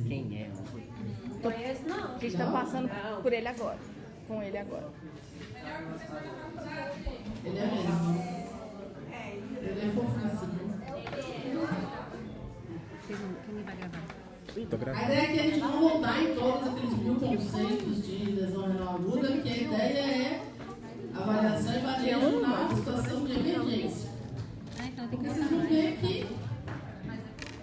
Quem é? Não conheço, não. A gente tá passando por ele agora. Com ele agora. Ele é mesmo. Ele é fofíssimo. Quem vai gravar? Tô A gravando. ideia é que a gente não voltar em todos aqueles 1000 conceitos de lesão renal aguda, que a ideia é avaliação e manejo na situação de emergência. Então tem que Porque vocês vão ver que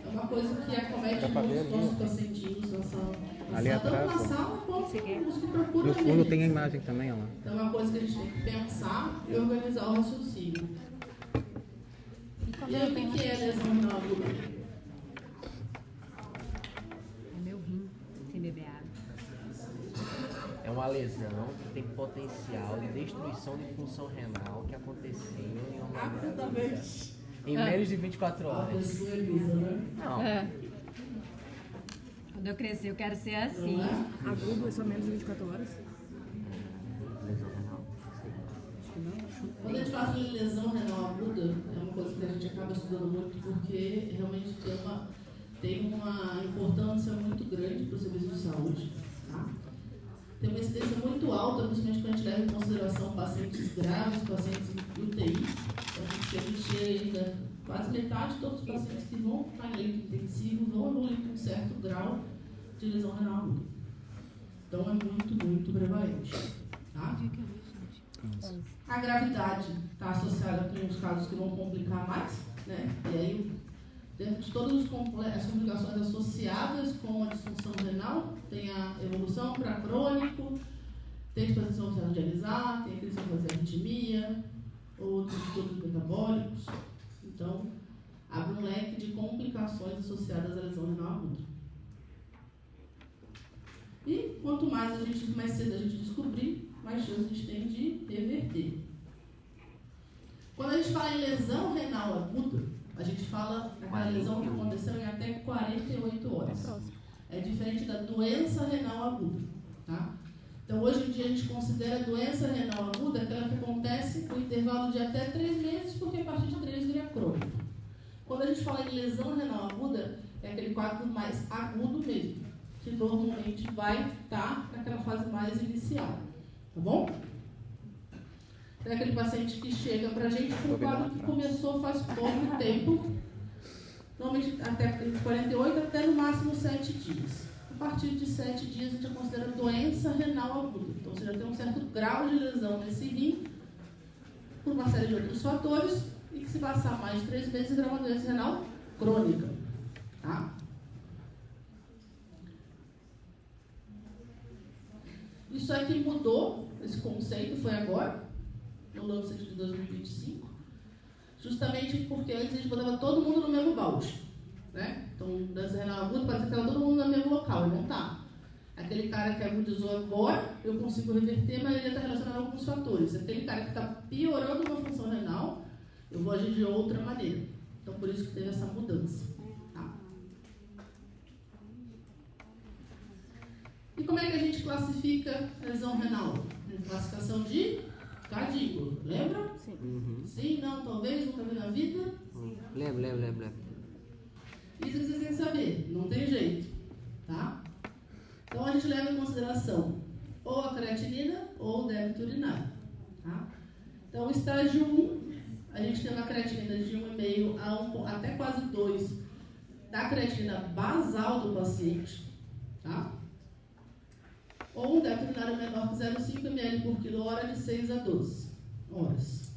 é uma coisa que acomete muitos dos nossos pacientinhos na sala. Ali Tanto atrás, na ó. sala quanto os que procuram No fundo emergência. tem a imagem também, ó lá. Então é uma coisa que a gente tem que pensar e organizar o raciocínio. E aí, o que é lesão renal aguda? É meu rim, sem beber água. É uma lesão que tem potencial de destruição de função renal que aconteceu em uma gravidez. Em menos de 24 A horas. pessoa é lisa, né? Não. Quando eu crescer, eu quero ser assim. Não é? Agudo é só menos de 24 horas? Lesão renal. Quando a gente fala de lesão renal aguda, é uma coisa que a gente acaba estudando muito porque realmente tem uma importância muito grande para o serviço de saúde. Tá? Tem uma incidência muito alta, principalmente quando a gente leva em consideração pacientes graves, pacientes em UTI. A gente chega ainda, quase metade de todos os pacientes que vão para leito intensivo vão evoluir com um certo grau de lesão renal aguda. Então é muito prevalente. Tá? A gravidade está associada com os casos que vão complicar mais, né? E aí, dentro de todas as complicações associadas com a disfunção renal, tem a evolução para crônico, tem os pacientes que vão precisar dialisar, tem aqueles que vão fazer arritmia, outros distúrbios metabólicos. Então, abre um leque de complicações associadas à lesão renal aguda. E quanto mais cedo a gente descobrir, mais chance a gente tem de reverter. Quando a gente fala em lesão renal aguda, a gente fala daquela lesão que aconteceu em até 48 horas. É diferente da doença renal aguda. Tá? Então, hoje em dia, a gente considera a doença renal aguda aquela que acontece no intervalo de até 3 meses, porque a partir de 3 vira crônico. Quando a gente fala em lesão renal aguda, é aquele quadro mais agudo mesmo, que normalmente vai estar naquela fase mais inicial. Tá bom? É aquele paciente que chega pra gente com um quadro que começou faz pouco tempo, normalmente até 48 até no máximo 7 dias. A partir de 7 dias a gente já considera doença renal aguda. Então você já tem um certo grau de lesão nesse rim, por uma série de outros fatores, e que se passar mais de 3 meses vira uma doença renal crônica. Tá? Isso aqui mudou, esse conceito foi agora, no Lancet de 2025, justamente porque antes a gente botava todo mundo no mesmo balde, né? Então, doença renal aguda parece que estava todo mundo no mesmo local, e não está. Aquele cara que agudizou agora, eu consigo reverter, mas ele está relacionado a alguns fatores. Aquele cara que está piorando uma função renal, eu vou agir de outra maneira. Então, por isso que teve essa mudança. Tá? E como é que a gente classifica a lesão renal? Classificação de Cadígolo, lembra? Sim. Sim, não, talvez, nunca vi na vida. Lembro. Isso que vocês têm que saber, não tem jeito, tá? Então a gente leva em consideração ou a creatinina ou o débito urinário, tá? Então o estágio 1, a gente tem uma creatinina de 1,5 a até quase 2 da creatinina basal do paciente, tá? Ou um débito urinário menor que 0,5 ml por quilo-hora de 6 a 12 horas.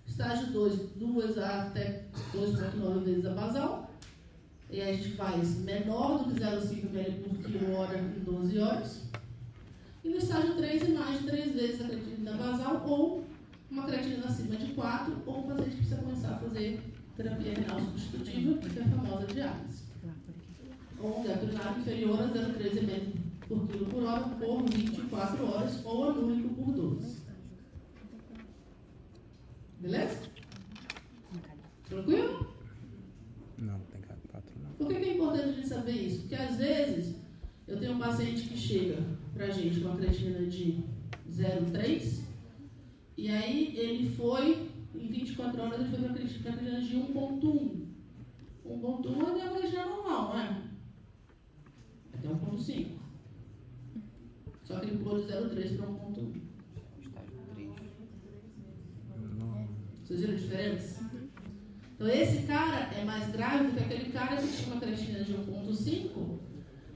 Estágio 2, 2 a até 2,9 vezes a basal. E aí a gente faz menor do que 0,5 ml por quilo-hora em 12 horas. E no estágio 3, mais de 3 vezes a creatinina basal, ou uma creatinina acima de 4, ou o paciente precisa começar a fazer terapia renal substitutiva, que é a famosa diálise. Ou um débito urinário inferior a 0,13 ml por quilo por hora por 24 horas, ou anúrico por 12. Beleza? Tranquilo? Não, tem 4 não. Por que é importante a gente saber isso? Porque às vezes eu tenho um paciente que chega pra gente com uma creatinina de 0,3 e aí ele foi, em 24 horas, ele foi para a creatinina de 1,1. 1,1 é uma creatina normal, não é? ele pulou de 0,3 para 1,1. Estágio 3. Vocês viram a diferença? Então esse cara é mais grave do que aquele cara que tinha uma creatinina de 1,5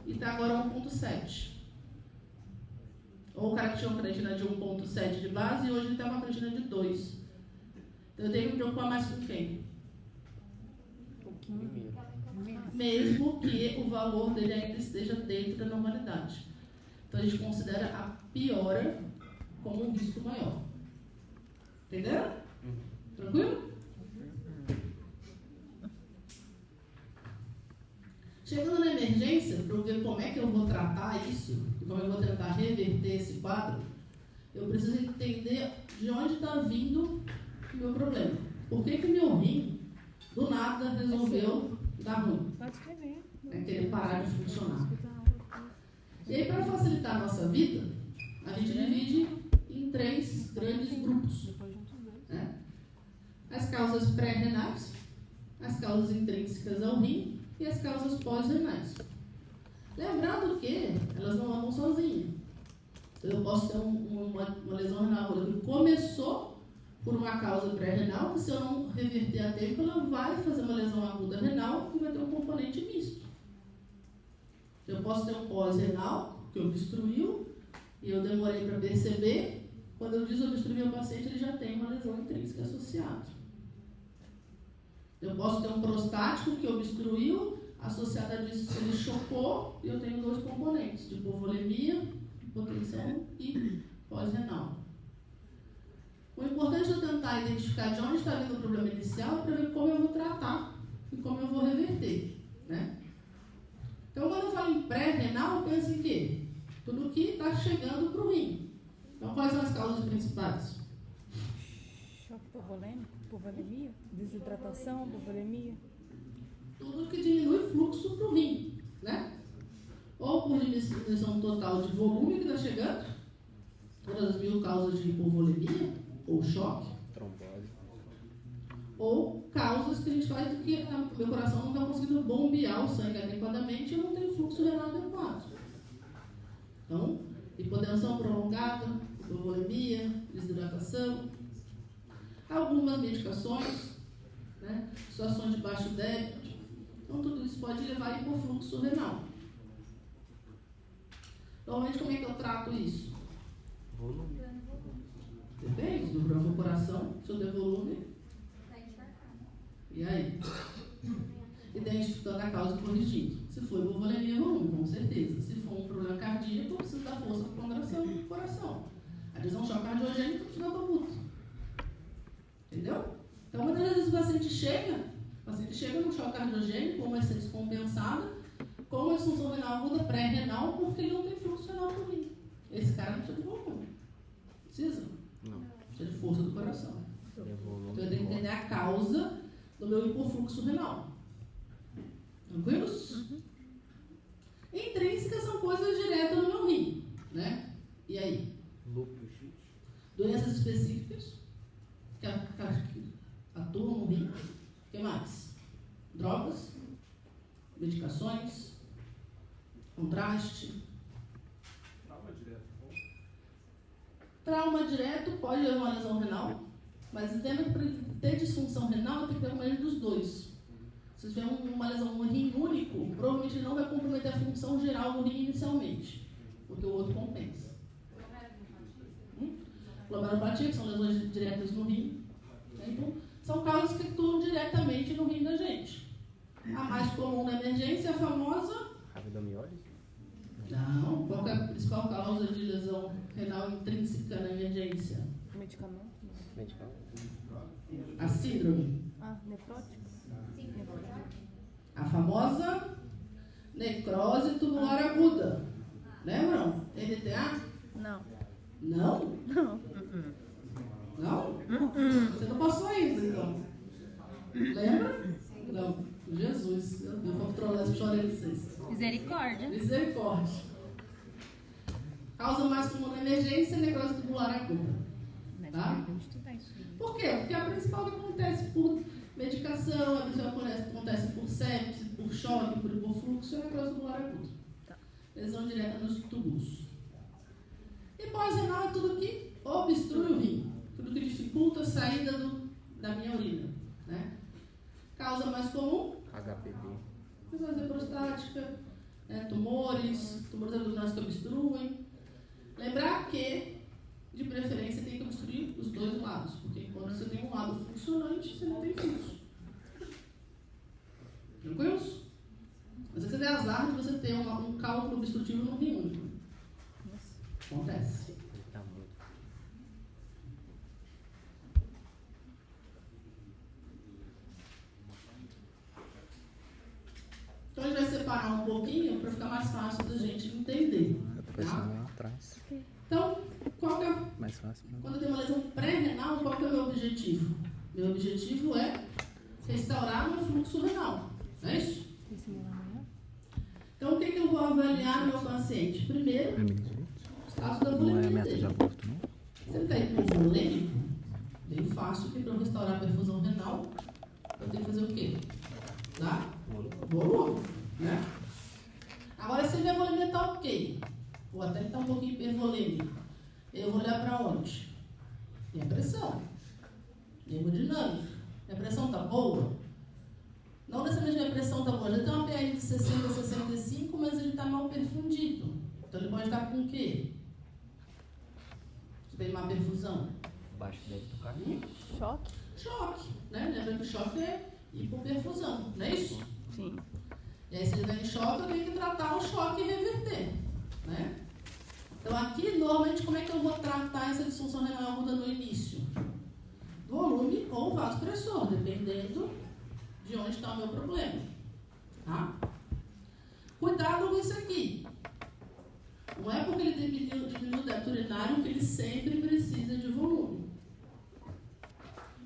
e está agora 1,7. Ou o cara que tinha uma creatina de 1,7 de base e hoje ele está com uma creatina de 2. Então eu tenho que me preocupar mais com quem? Mesmo que o valor dele ainda esteja dentro da normalidade. Então a gente considera a piora como um risco maior. Entenderam? Tranquilo? Chegando na emergência, para eu ver como é que eu vou tratar isso, e como eu vou tentar reverter esse quadro, eu preciso entender de onde está vindo o meu problema. Por que meu rim, do nada, resolveu dar ruim? Pode escrever. Querer parar de funcionar. E aí, para facilitar a nossa vida, a gente divide em 3 grandes grupos. Né? As causas pré-renais, as causas intrínsecas ao rim e as causas pós-renais. Lembrando que elas não andam sozinhas. Eu posso ter uma lesão renal que começou por uma causa pré-renal, que se eu não reverter a tempo, ela vai fazer uma lesão aguda renal e vai ter um componente misto. Eu posso ter um pós-renal, que obstruiu, e eu demorei para perceber. Quando eu desobstruir o paciente, ele já tem uma lesão intrínseca associada. Eu posso ter um prostático que obstruiu, associado a disso, ele chocou, e eu tenho 2 componentes, de hipovolemia, hipotensão e pós-renal. O importante é tentar identificar de onde está vindo o problema inicial para ver como eu vou tratar e como eu vou reverter, né? Então, quando eu falo em pré-renal, eu penso em quê? Tudo que está chegando para o rim. Então, quais são as causas principais? Choque hipovolemia, desidratação, hipovolemia. Tudo que diminui o fluxo para o rim, né? Ou por diminuição total de volume que está chegando, todas as 1000 causas de hipovolemia, ou choque. Trombose. Ou causas que a gente faz do que o meu coração não está conseguindo bombear o sangue adequadamente e eu não tenho fluxo renal adequado. Então, hipotensão prolongada, hipovolemia, desidratação, algumas medicações, né? Situações de baixo débito. Então, tudo isso pode levar a hipofluxo renal. Normalmente, como é que eu trato isso? Volume. Depende do meu coração, se eu der volume. E aí? Identificando a causa e corrigindo. Se for hipovolemia, volume, com certeza. Se for um problema cardíaco, eu preciso dar força para a contração do coração. Às vezes é um choque cardiogênico, precisa dar muito. Entendeu? Então, muitas vezes o paciente chega num choque cardiogênico, com uma essência descompensada, com uma disfunção renal aguda pré-renal, porque ele não tem fluxo renal para o rim. Esse cara não precisa de volume. Precisa? Não. Precisa de força do coração. Tem volume. Então eu tenho que entender a causa do meu hipofluxo renal. Tranquilos? Uhum. Intrínsecas são coisas diretas no meu rim, né? E aí? Lúpus. Doenças específicas que atuam no rim. O que mais? Drogas, medicações, contraste. Trauma direto pode levar a uma lesão renal, mas lembra que para ter disfunção renal tem que ter uma dos dois. Se tiver uma lesão no rim único, provavelmente não vai comprometer a função geral do rim inicialmente, porque o outro compensa. Glomerulopatia, que são lesões diretas no rim. Então, são causas que atuam diretamente no rim da gente. A mais comum na emergência é a famosa... Rabdomiólise? Não. Qual que é a principal causa de lesão renal intrínseca na emergência? Medicamento? A síndrome. Nefrótico? A famosa necrose tubular aguda. Lembram? NTA? Não. Não? Não. Não? Você não passou ainda, então. Lembra? Não. Jesus. Eu vou controlar esse chorei de vocês. Misericórdia. Misericórdia. Causa mais comum na emergência é necrose tubular aguda. Tá? Por quê? Porque a principal que acontece por medicação, a principal que acontece por sepse, por choque, por hipofluxo, é a necrose tubular aguda. Lesão direta nos túbulos. mais renal é tudo que obstrui o rim, tudo que dificulta a saída da minha urina, né? Causa mais comum? HPV. Disfasia prostática, tumores abdominais que obstruem. Lembrar que, de preferência, tem que obstruir os dois lados, porque quando você tem um lado funcionante, você não tem fluxo. Tranquilos? Mas você tem azar de você ter um cálculo obstrutivo no rim único. Acontece. Tá muito. Então a gente vai separar um pouquinho para ficar mais fácil da gente entender. Eu tô pensando Tá? lá atrás. Então, qual que é, Mais fácil. Né? quando eu tenho uma lesão pré-renal, qual que é o meu objetivo? Meu objetivo é restaurar meu fluxo renal. Não é isso? Então, o que eu vou avaliar no meu paciente? Primeiro, Meningite. o status da Não é volemia meta de dele. aborto, não? Se ele está hipovolêmico, bem fácil que para eu restaurar a perfusão renal, eu tenho que fazer o quê? Dar volume, né? Agora, se a volemia está ok, ou até que está um pouquinho hipervolêmico, eu vou olhar para onde? Minha pressão, hemodinâmica. Minha pressão está boa? Não necessariamente minha pressão está boa. Já tem uma PR de 60, 65, mas ele está mal perfundido. Então ele pode estar com o quê? Se tem má perfusão. Baixo débito cardíaco. Choque? Choque, né? Lembra que o choque é hipoperfusão, não é isso? Sim. E aí, se ele está em choque, eu tenho que tratar o choque e reverter, né? Então, aqui, normalmente, como é que eu vou tratar essa disfunção renal aguda no início? Volume ou vasopressor, dependendo de onde está o meu problema, tá? Cuidado com isso aqui. Não é porque ele diminuiu o débito urinário que ele sempre precisa de volume.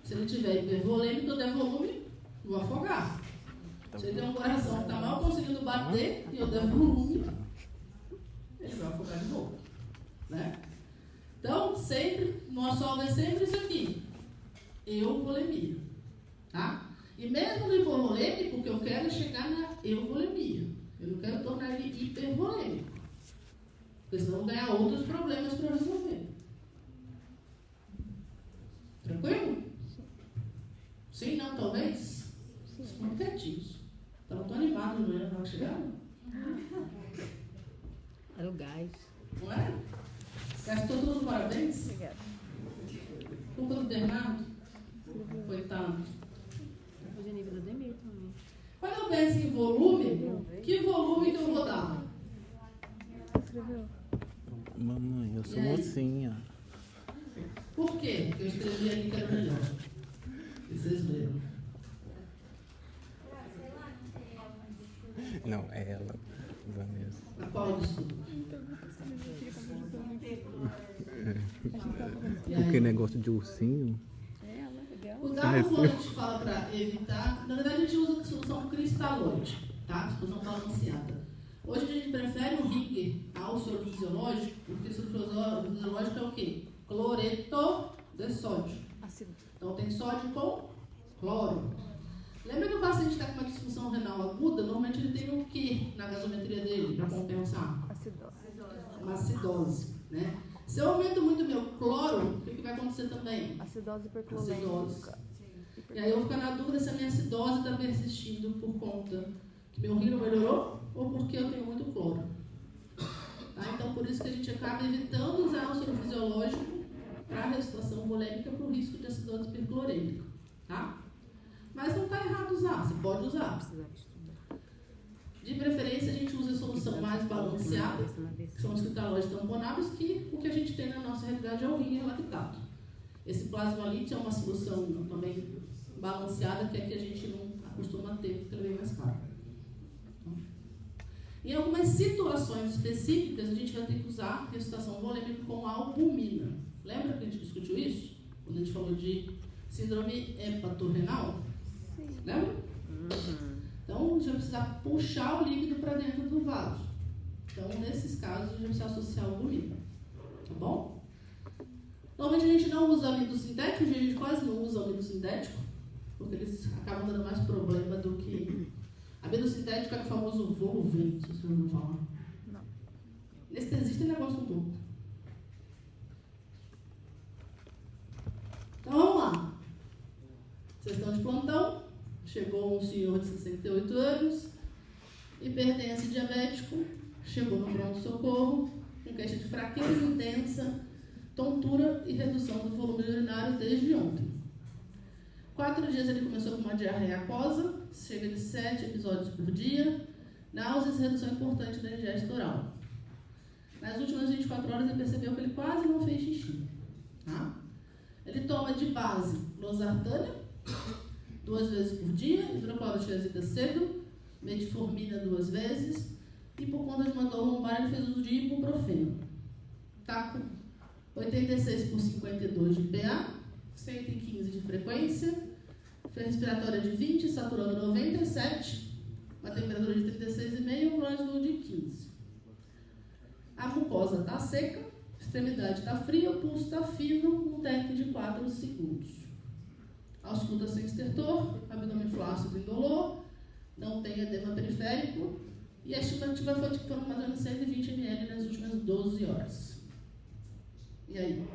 Se ele tiver hipervolêmico, eu der volume, eu vou afogar. Se ele tem um coração que está mal conseguindo bater e eu der volume, ele vai afogar de novo, né? Então, sempre, nosso alvo é sempre isso aqui. Euvolemia, tá? E mesmo no hipovolêmico, o que eu quero é chegar na euvolemia. Eu não quero tornar ele hipervolêmico. Porque senão eu vou ganhar outros problemas para resolver. Tranquilo? Sim, não, talvez? Estão quietinhos. Estão tão animados, não é? Não chegaram? Era o gás. Não é? Gastou todos os parabéns? Obrigada. Culpa do Bernardo? Coitado. Hoje é nível do Demir também. Quando eu penso em volume, que volume que eu vou dar? Escreveu? Mamãe, eu sou E aí? mocinha. Por quê? Porque eu escrevi ali que era melhor. E vocês leram. Não, é ela. Vanessa. A qual dos tudo? E Porque aí? negócio de ursinho. Cuidado quando a gente fala para evitar. Na verdade, a gente usa a solução cristalóide, tá? Solução balanceada. Hoje a gente prefere o Ringer ao soro fisiológico, porque o soro fisiológico é o quê? Cloreto de sódio. Então tem sódio com cloro. Lembra que o paciente está com uma disfunção renal aguda? Normalmente ele tem o quê na gasometria dele para compensar? Uma acidose, né? Se eu aumento muito meu cloro, o que vai acontecer também? Acidose Acidose. hiperclorêmica. E aí eu vou ficar na dúvida se a minha acidose está persistindo por conta que meu rim não melhorou ou porque eu tenho muito cloro. Tá? Então, por isso que a gente acaba evitando usar o soro fisiológico para a restauração volêmica para o risco de acidose hiperclorêmica. Tá? Mas não está errado usar, você pode usar. De preferência, a gente usa a solução mais balanceada, que são os cristalóides tamponáveis, que o que a gente tem na nossa realidade é o rim e o lactato. Esse plasmalite é uma solução também balanceada, que é que a gente não costuma ter, porque ele é mais caro. Em algumas situações específicas, a gente vai ter que usar ressuscitação volêmica com albumina. Lembra que a gente discutiu isso? Quando a gente falou de síndrome hepatorrenal? Sim. Lembra? Então, a gente vai precisar puxar o líquido para dentro do vaso. Então, nesses casos, a gente vai precisar associar albumina. Tá bom? Normalmente, a gente não usa amido sintético, a gente quase não usa amido sintético, porque eles acabam dando mais problema do que... Amido sintético é o famoso Volven, se vocês não falar. Não. Anestesista é negócio um pouco. chegou um senhor de 68 anos, hipertenso e diabético, chegou no pronto-socorro com queixa de fraqueza intensa, tontura e redução do volume urinário desde ontem. 4 dias ele começou com uma diarreia aquosa, chega de 7 episódios por dia, náuseas e redução importante da ingesta oral. Nas últimas 24 horas ele percebeu que ele quase não fez xixi. Tá? Ele toma de base losartana 2 vezes por dia, hidroclorotiazida cedo, metformina 2 vezes, e por conta de uma dor lombar ele fez uso de ibuprofeno. Está com 86 por 52 de PA, 115 de frequência, respiratória de 20, saturando 97, uma temperatura de 36,5, um fluxo de 15. A mucosa está seca, extremidade está fria, o pulso está fino, um tempo de 4 segundos. Ausculta sem estertor, abdômen flácido indolor, não tem edema periférico, e a estimativa foi de que foram mais ou menos 120 ml nas últimas 12 horas. E aí?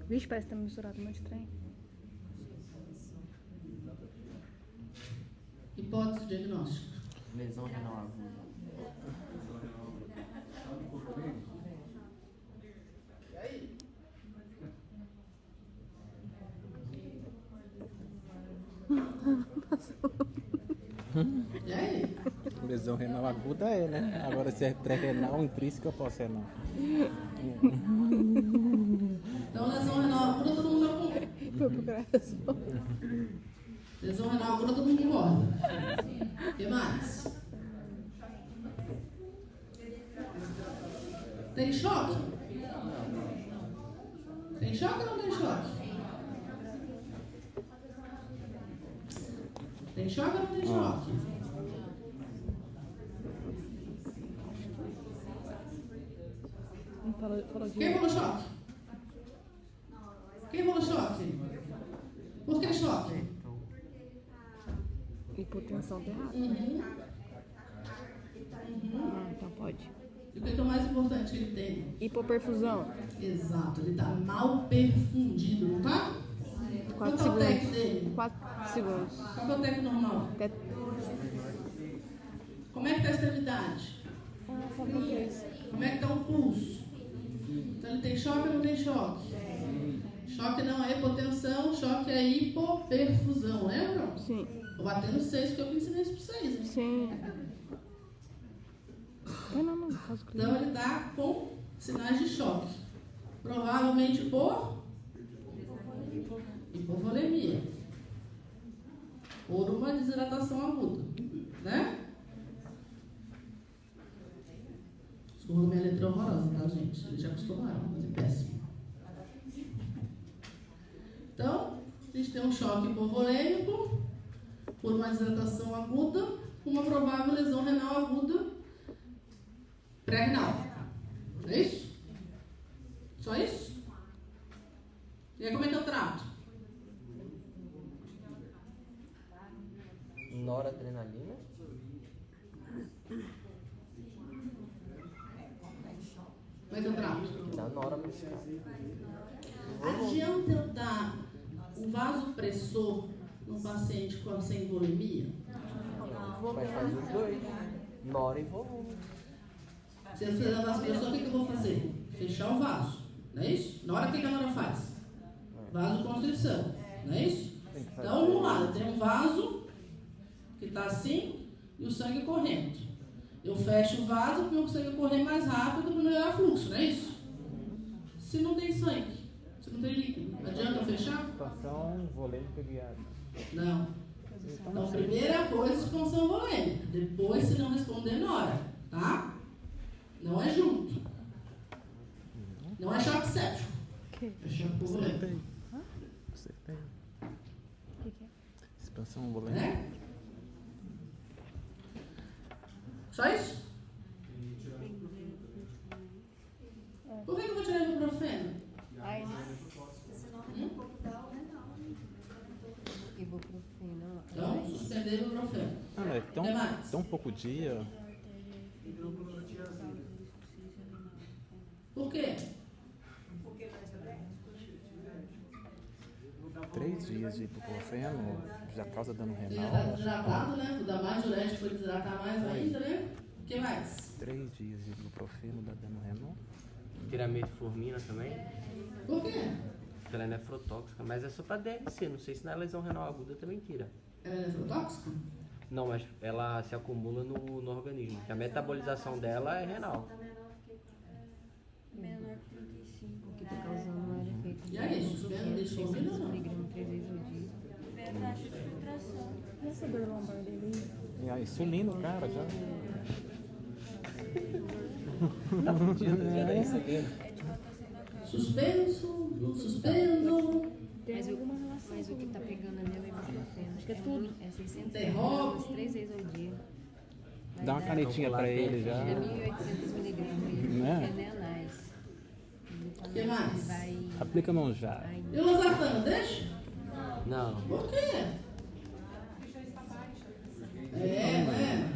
Vixe, parece que tá misturado um monte de trem. Hipótese diagnóstica. Lesão renal aguda. E aí? E aí? Lesão renal aguda é, né? Agora se é pré-renal, intrínseca, pós-renal. Então, lesão renal aguda, todo mundo concorda. Foi procurar resposta. Lesão renal aguda, todo mundo concorda. O que mais? Tem choque? Tem choque ou não tem choque? Tem choque ou não tem choque? Falou de... Quem falou choque? Quem falou choque? Por que choque? Hipotensão tá errado. Ah, então pode. E o que é o mais importante que ele tem? Hipoperfusão. Exato, ele está mal perfundido, não tá? 4 Qual é o TEC segundos. dele? 4 segundos. Qual é o TEC normal? Até... Como é que está a extremidade? Como é que está o pulso? Então ele tem choque ou não tem choque? Choque não é hipotensão, choque é hipoperfusão, lembram? Sim. Vou bater no 6 porque eu ensinei isso para vocês. Né? Sim. Não, faz o Então ele está com sinais de choque. Provavelmente por hipovolemia. Por uma desidratação aguda. Né? Desculpa minha letra horrorosa, tá, gente? Eles já acostumaram, mas é péssimo. Então, a gente tem um choque hipovolêmico por uma desidratação aguda, uma provável lesão renal aguda pré-renal. É isso? Só isso? E aí como é que eu trato? Noradrenalina. Como é que eu trato? Dá nora principal. Adianta eu dar um vasopressor num paciente sem volemia? Mas faz os dois. Nora e volume. Se eu fizer a vasopressor, o que eu vou fazer? Fechar o vaso. Não é isso? Na hora que a nora faz? Vasoconstrição. Não é isso? Então, vamos lá. Eu tenho um vaso que está assim e o sangue correndo. Eu fecho o vaso para o sangue correr mais rápido para melhorar o fluxo, não é isso? Se não tem sangue, se não tem líquido, adianta eu fechar? Expansão volêmica guiada. Não. Então, primeira coisa, expansão volêmica. Depois, se não responder, na hora, tá? Não é junto. Não é choque séptico. É choque volêmico. Acertei. O que é? Expansão volêmica. Né? Só isso? café. Ah, mas é Que mais? tão pouco dia. Por quê? 3 dias de ibuprofeno já causa dano Você já renal. está desidratado, né? Vou dar mais diurético para desidratar mais ainda, né? O que mais? 3 dias de ibuprofeno dá dano renal. Tira metformina também, Por quê? porque ela é nefrotóxica, mas é só pra DRC, não sei se na lesão renal aguda também tira. Ela é nefrotóxica? Não, mas ela se acumula no organismo, porque a metabolização dela é renal. Menor que 35. O que tá causando maior efeito. E aí, suspendo, deixa eu ouvir, não? Miligramas 3 vezes ao dia. Taxa de filtração. E essa dor lombar dele? E a insulina, o cara, já. Tá fudido, já tá recebendo. É de rotação da carne. Suspenso, suspendo, Mas o que tá pegando nela é ibuprofeno. Acho que é tudo. É 600 Interrompe. miligramas 3 vezes ao dia. Vai Dá uma dar- canetinha pra ele já. É 1.800 miligramas. Né? Renelais. O que mais? Vai... Aplica mão já. E o losartano, deixa? Não. Por quê? Né?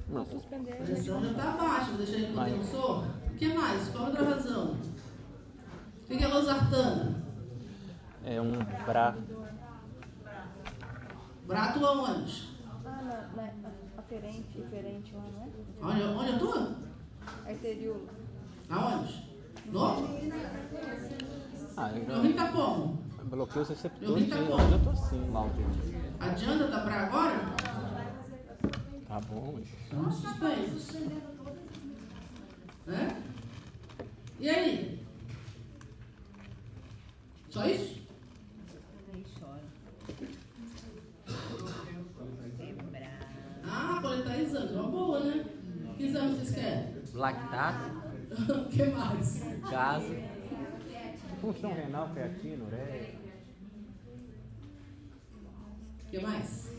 Não, suspender. A pressão já está baixa, vou deixar ele com tensor. O que mais? Qual outra razão? O que é losartana? É um bra. Brato aonde? Ah, na aferente lá, não é? Onde eu tô? Arteriolo. Aonde? No? Ah, Meu rim tá como? bloqueou os Meu receptores rim de tá onde como? eu tô assim. Adianta tá pra agora? Tá bom. Estamos suspensos. Né? E aí? Só isso? Aí chora. É bravo. Ah, coletar exame, uma boa, né? Que exame vocês querem? Lactato, O que mais? caso. Função renal, creatina, ureia. O que mais?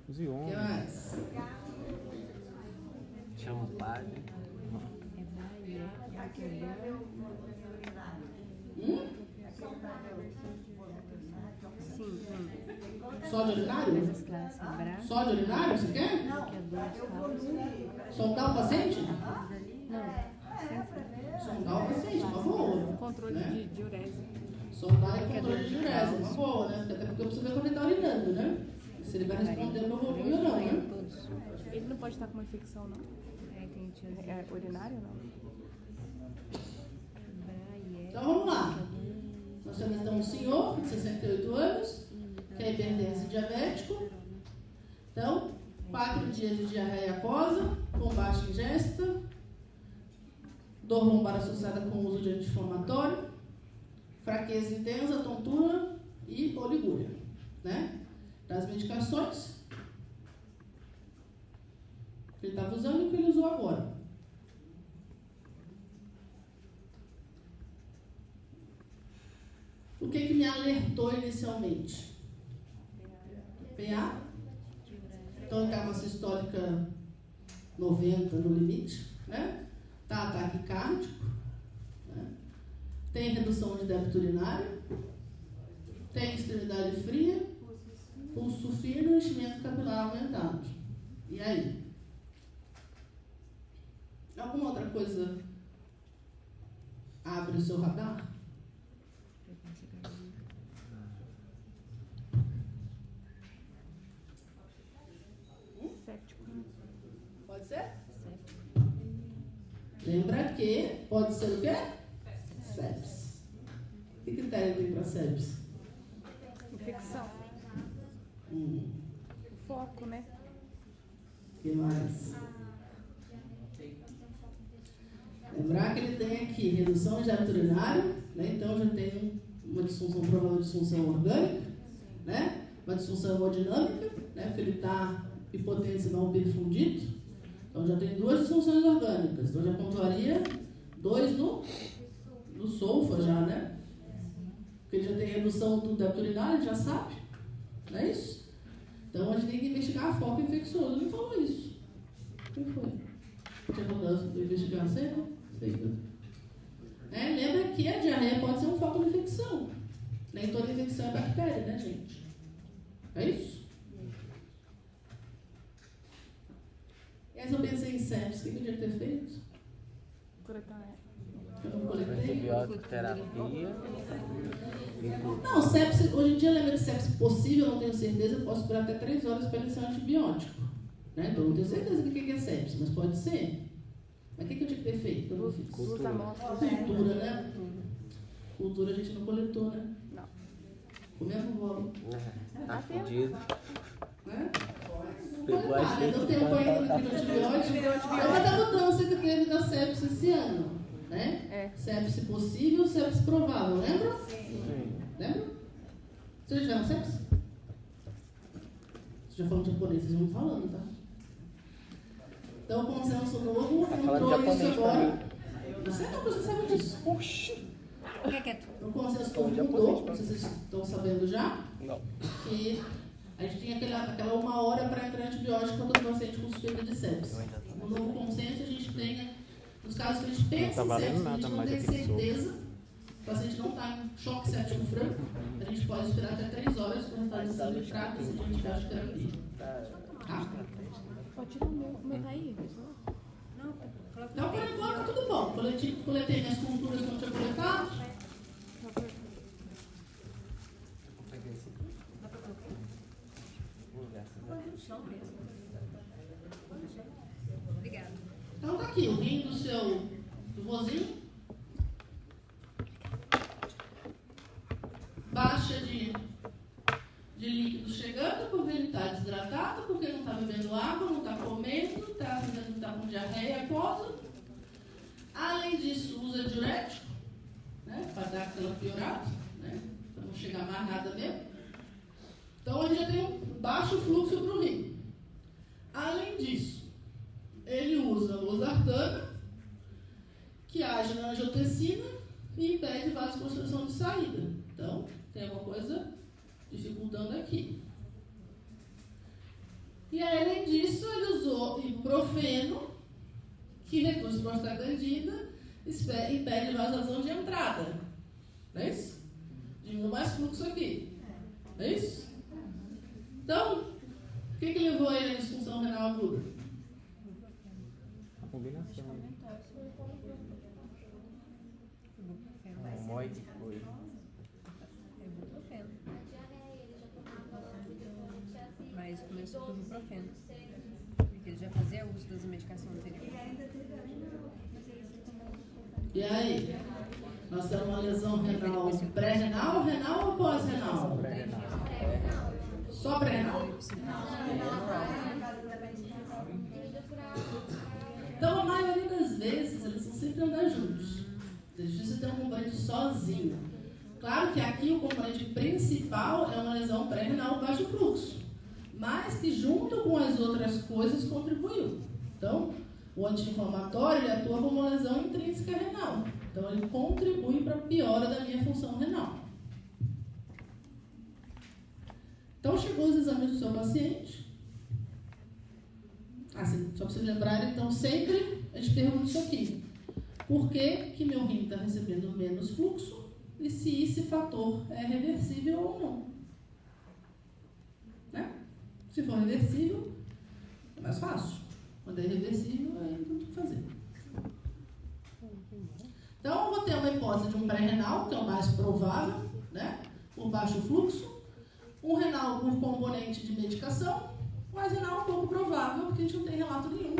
Os O que íons. mais? Chama o padre. É Bahia. Maquiador. Sim, Só de urinário? essas classes. Bravo. Só de urinário, você quer? Maquiador. Falso. Sondar o paciente? Não. Sondar o paciente, uma boa. Controle Né? de diurese. Sondar é controle de diurese, uma boa, né? Até porque eu preciso ver quando ele está urinando, né? Se ele vai responder pro volume ou não, né? Todos. Ele não pode estar com uma infecção, não? É, tem tiozão. É urinário, não? Bahia. Então vamos lá. Nós temos então um senhor de 68 anos, que é hipertenso e diabético. Então, 4 dias de diarreia aquosa, com baixa ingesta, dor lombar associada com o uso de anti-inflamatório, fraqueza intensa, tontura e oligúria, né? Das medicações que ele estava usando e que ele usou agora. O que me alertou inicialmente? PA. Então, ele está com a sistólica 90 no limite, né? Está ataque cardíaco, né? Tem redução de débito urinário, tem extremidade fria, pulso fino e enchimento capilar aumentado. E aí? Alguma outra coisa abre o seu radar? Séptico. Pode ser? Lembra que pode ser o quê? Sepsis. Que critério tem para sepsis? Infecção. O Foco, né? que mais? Lembrar que ele tem aqui redução de débito urinário, né? Então já tem uma disfunção, provável disfunção orgânica, né? Uma disfunção hemodinâmica, né? Porque ele está hipotente e não perifundido. Então já tem 2 disfunções orgânicas. Então já pontuaria 2 no sulfa já, né? Porque ele já tem redução do débito urinário, ele já sabe. Não é isso? Então a gente tem que investigar a foco infeccioso. Ele falou isso. Quem foi? Tinha mudança para investigar a cena? Sei. Lembra que a diarreia pode ser um foco de infecção. Nem toda infecção é bactéria, né, gente? antibiótico, terapia e tudo. Não, sepse, hoje em dia, lembra de sepse possível, eu não tenho certeza, eu posso esperar até 3 horas para iniciar um antibiótico. Né? Então, eu não tenho certeza do que é sepse, mas pode ser. Mas o que eu tinha que ter feito? Que eu não fiz? Usa amostras. Cultura, né? Cultura a gente não coletou, né? Não. Comemos vovó. Tá fudido. Né? Pegou a Coletar, né? gente. Deu tempo ainda no antibiótico. É uma mudança que teve da sepse esse ano. Né? É. Sepse possível, sepse provável, lembra? Sim. Lembra? Vocês já tiveram sepse? Vocês já falam japonês, vocês vão falando, tá? Então, como consenso novo, Tá falando entrou isso japonês pra agora. mim. Você não, você sabe disso. Oxi. Fica quieto. O consenso Fala novo japonês mudou, pra mim. vocês estão sabendo já, Não. que a gente tinha aquela 1 hora para entrar antibiótico para todo paciente com suspeita de sepse. No novo consenso, a gente tem, nos casos que a gente pensa Não tá em sepse, valendo a gente nada não mais tem aquele soco. certeza, o paciente não está em choque séptico franco, a gente pode esperar até 3 horas para o resultado de sangue fraco e de antibiótico terapia. Tá? Pode tirar o meu tá aí, pessoal. Não, coloca Então, por enquanto, tá tudo bom. Coletei minhas culturas que eu não tinha coletado. Põe no chão mesmo. Obrigada. Então tá aqui, o rim do vozinho. Baixa de líquido chegando, porque ele está desidratado, porque não está bebendo água, não está comendo, está com diarreia aquosa. Além disso, usa diurético, né, para dar aquela piorada, né, para não chegar mais nada mesmo. Então, a gente já tem um baixo fluxo para o rim. Além disso, ele usa losartana, que age na angiotensina e impede vasoconstrição de saída. Então, tem uma coisa dificultando aqui. E aí, além disso, ele usou ibuprofeno, que reduz prostaglandina, impede vasoconstrição de entrada. Não é isso? Diminui mais fluxo aqui. Não é isso? Então, o que levou ele à disfunção renal aguda? A combinação. Moide foi. Mas começou com ibuprofeno. Porque ele já fazia uso das medicações anteriores. E aí? Nós temos uma lesão renal pré-renal, renal ou pós-renal? Só pré-renal? Então, a maioria das vezes, eles vão sempre andar juntos. É difícil ter um componente sozinho. Claro que aqui o componente principal é uma lesão pré-renal baixo fluxo, mas que junto com as outras coisas contribuiu. Então, o anti-inflamatório ele atua como uma lesão intrínseca renal. Então, ele contribui para a piora da minha função renal. Então, chegou os exames do seu paciente. Só para vocês lembrarem, então, sempre a gente pergunta isso aqui. Por que meu rim está recebendo menos fluxo e se esse fator é reversível ou não? Né? Se for reversível, é mais fácil. Quando é irreversível, aí não tem o que fazer. Então, eu vou ter uma hipótese de um pré-renal, que é o mais provável, né? Por baixo fluxo. Um renal por componente de medicação. Mas renal um pouco provável, porque a gente não tem relato nenhum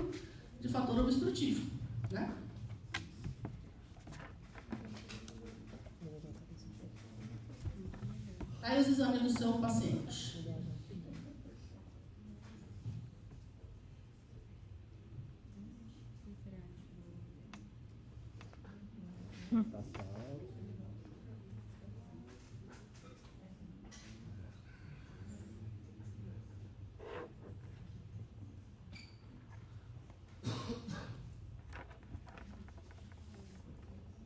de fator obstrutivo, né? Aí os exames do seu paciente.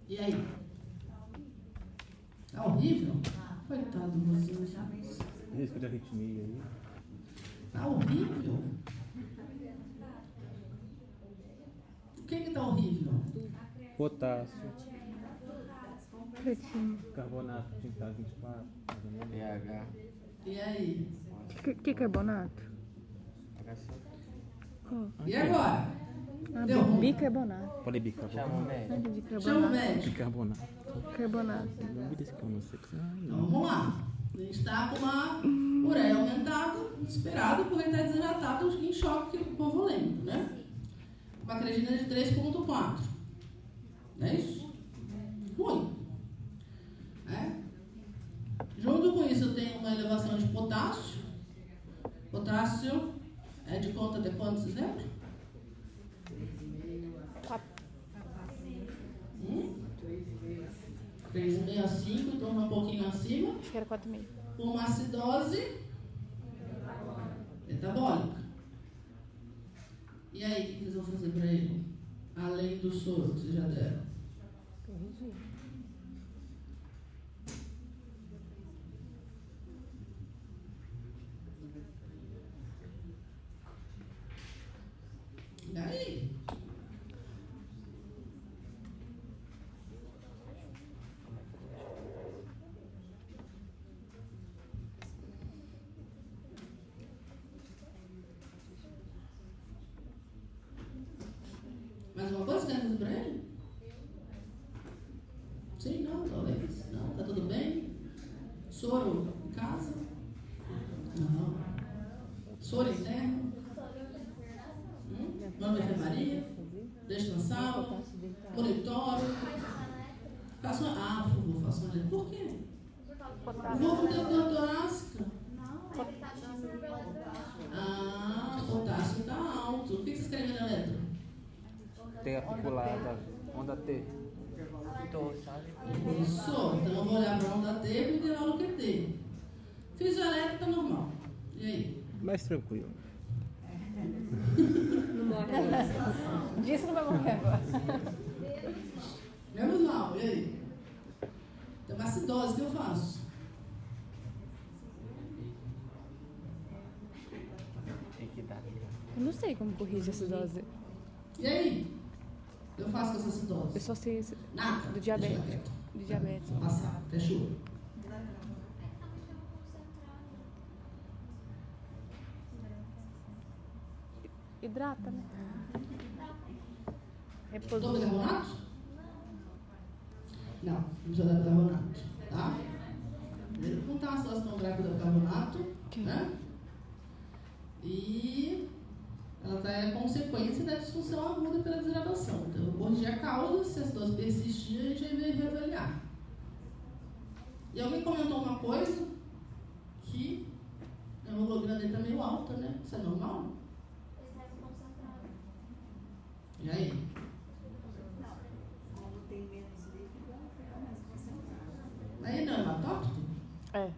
E aí? Tá horrível? Coitado do Rosinho, sabe? Risco de arritmia aí. Tá horrível? O que tá horrível? Potássio. Cretina. Carbonato de 24. pH. E aí? Que carbonato? E agora? Deu ruim. Bicarbonato. Polibicarbonato. Chama o médico. Nada de Chama o carbonato. médico. Bicarbonato. Carbonato. Não me disse que eu não sei. Ai, Então não. vamos lá. A gente está com uma ureia aumentada, esperado, porque está desidratado em choque hipovolêmico, né? Uma creatinina de 3,4. Não é isso? Ruim. Junto com isso, eu tenho uma elevação de potássio. Potássio é de conta de quanto, vocês lembram? 3,65, então um pouquinho acima. Acho que era 4,5. Uma acidose metabólica. E aí, o que vocês vão fazer para ele? Além do soro que vocês já deram? Corrigir. E aí? Mais uma coisa que quer fazer para ele? Sim, não, talvez. Não, tá tudo bem? Soro em casa? Não. Soro interno? Manda enfermaria? Descansar? Monitório? Faço uma por quê? Vou ter dor torácica? Ah, potássio está alto. O que vocês querem ver na letra? T articulada. Onda T. Tô, sabe? Isso. Então eu vou olhar para a onda T e vou o que é T. Fisioelétrica está normal. E aí? Mais tranquilo. Não morre agora. Disso não vai morrer agora. Menos mal. E aí? Tem uma acidose, o que eu faço? Tem que dar. Eu não sei como corrige essa dose. E aí? Eu faço com essa acidose? Eu só sei Nada. do diabetes. Deixa quieto. De diabetes. Vou passar. Fechou. Hidrata, né? Toma Repouso. bicarbonato? Não precisa dar bicarbonato, tá? Primeiro contar a situação gráfica do bicarbonato, né? E ela está a consequência da disfunção aguda pela desidratação. Então, eu vou corrigir a causa, se as doses persistirem, a gente vai reavaliar. E alguém comentou uma coisa que a hemoglobina dele está meio alta, né? Isso é normal? E aí? Aí não é hematócrito? É.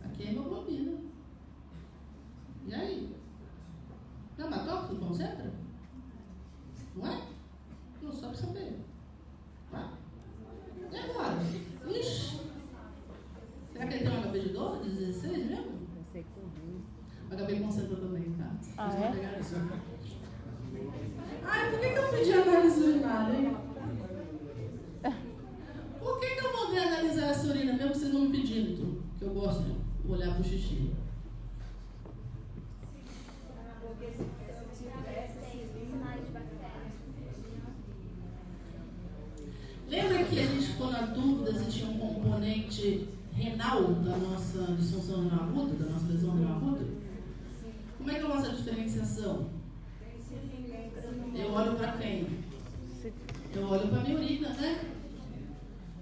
Aqui é hemoglobina. E aí? Não é hematócrito? Concentra? Não é? Não, só pra saber. Vai. E agora? Ixi! Será que ele tem um HP de 12, de 16 mesmo? O HP concentra também, tá? Ah, Vocês vão é? pegar isso. Ai, por que eu pedi análise urinária, hein? Por que eu vou analisar essa urina mesmo vocês não me pedindo? Que eu gosto de olhar pro xixi. Lembra que a gente ficou na dúvida se tinha um componente renal da nossa disfunção renal aguda, da nossa lesão renal aguda? Como é que eu faço a diferenciação? Eu olho para quem? Eu olho para a minha urina, né?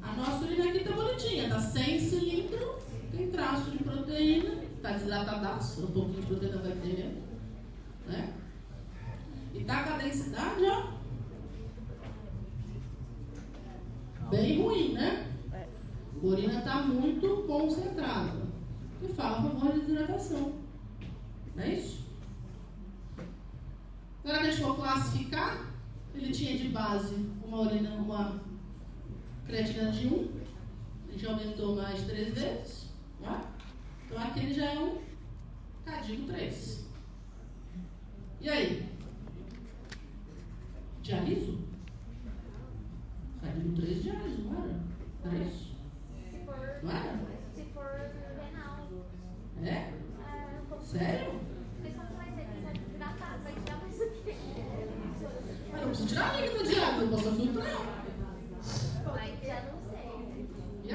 A nossa urina aqui está bonitinha, está 100 cilindros, tem traço de proteína, está desidratadaço, um pouquinho de proteína vai ter mesmo, né? E está com a densidade, ó, bem ruim, né? A urina está muito concentrada. E fala a favor de desidratação. Não é isso? Agora, deixa eu classificar. Ele tinha de base uma creatina de 1. Ele já aumentou mais 3 vezes. Né? Então, aqui ele já é um cardíaco 3. E aí? Dialiso? Cardíaco 3 dialiso, não era? Era isso? Não era? Se for renal. É? Sério? Mas só vai ser desidratado, vai tirar mais o quê?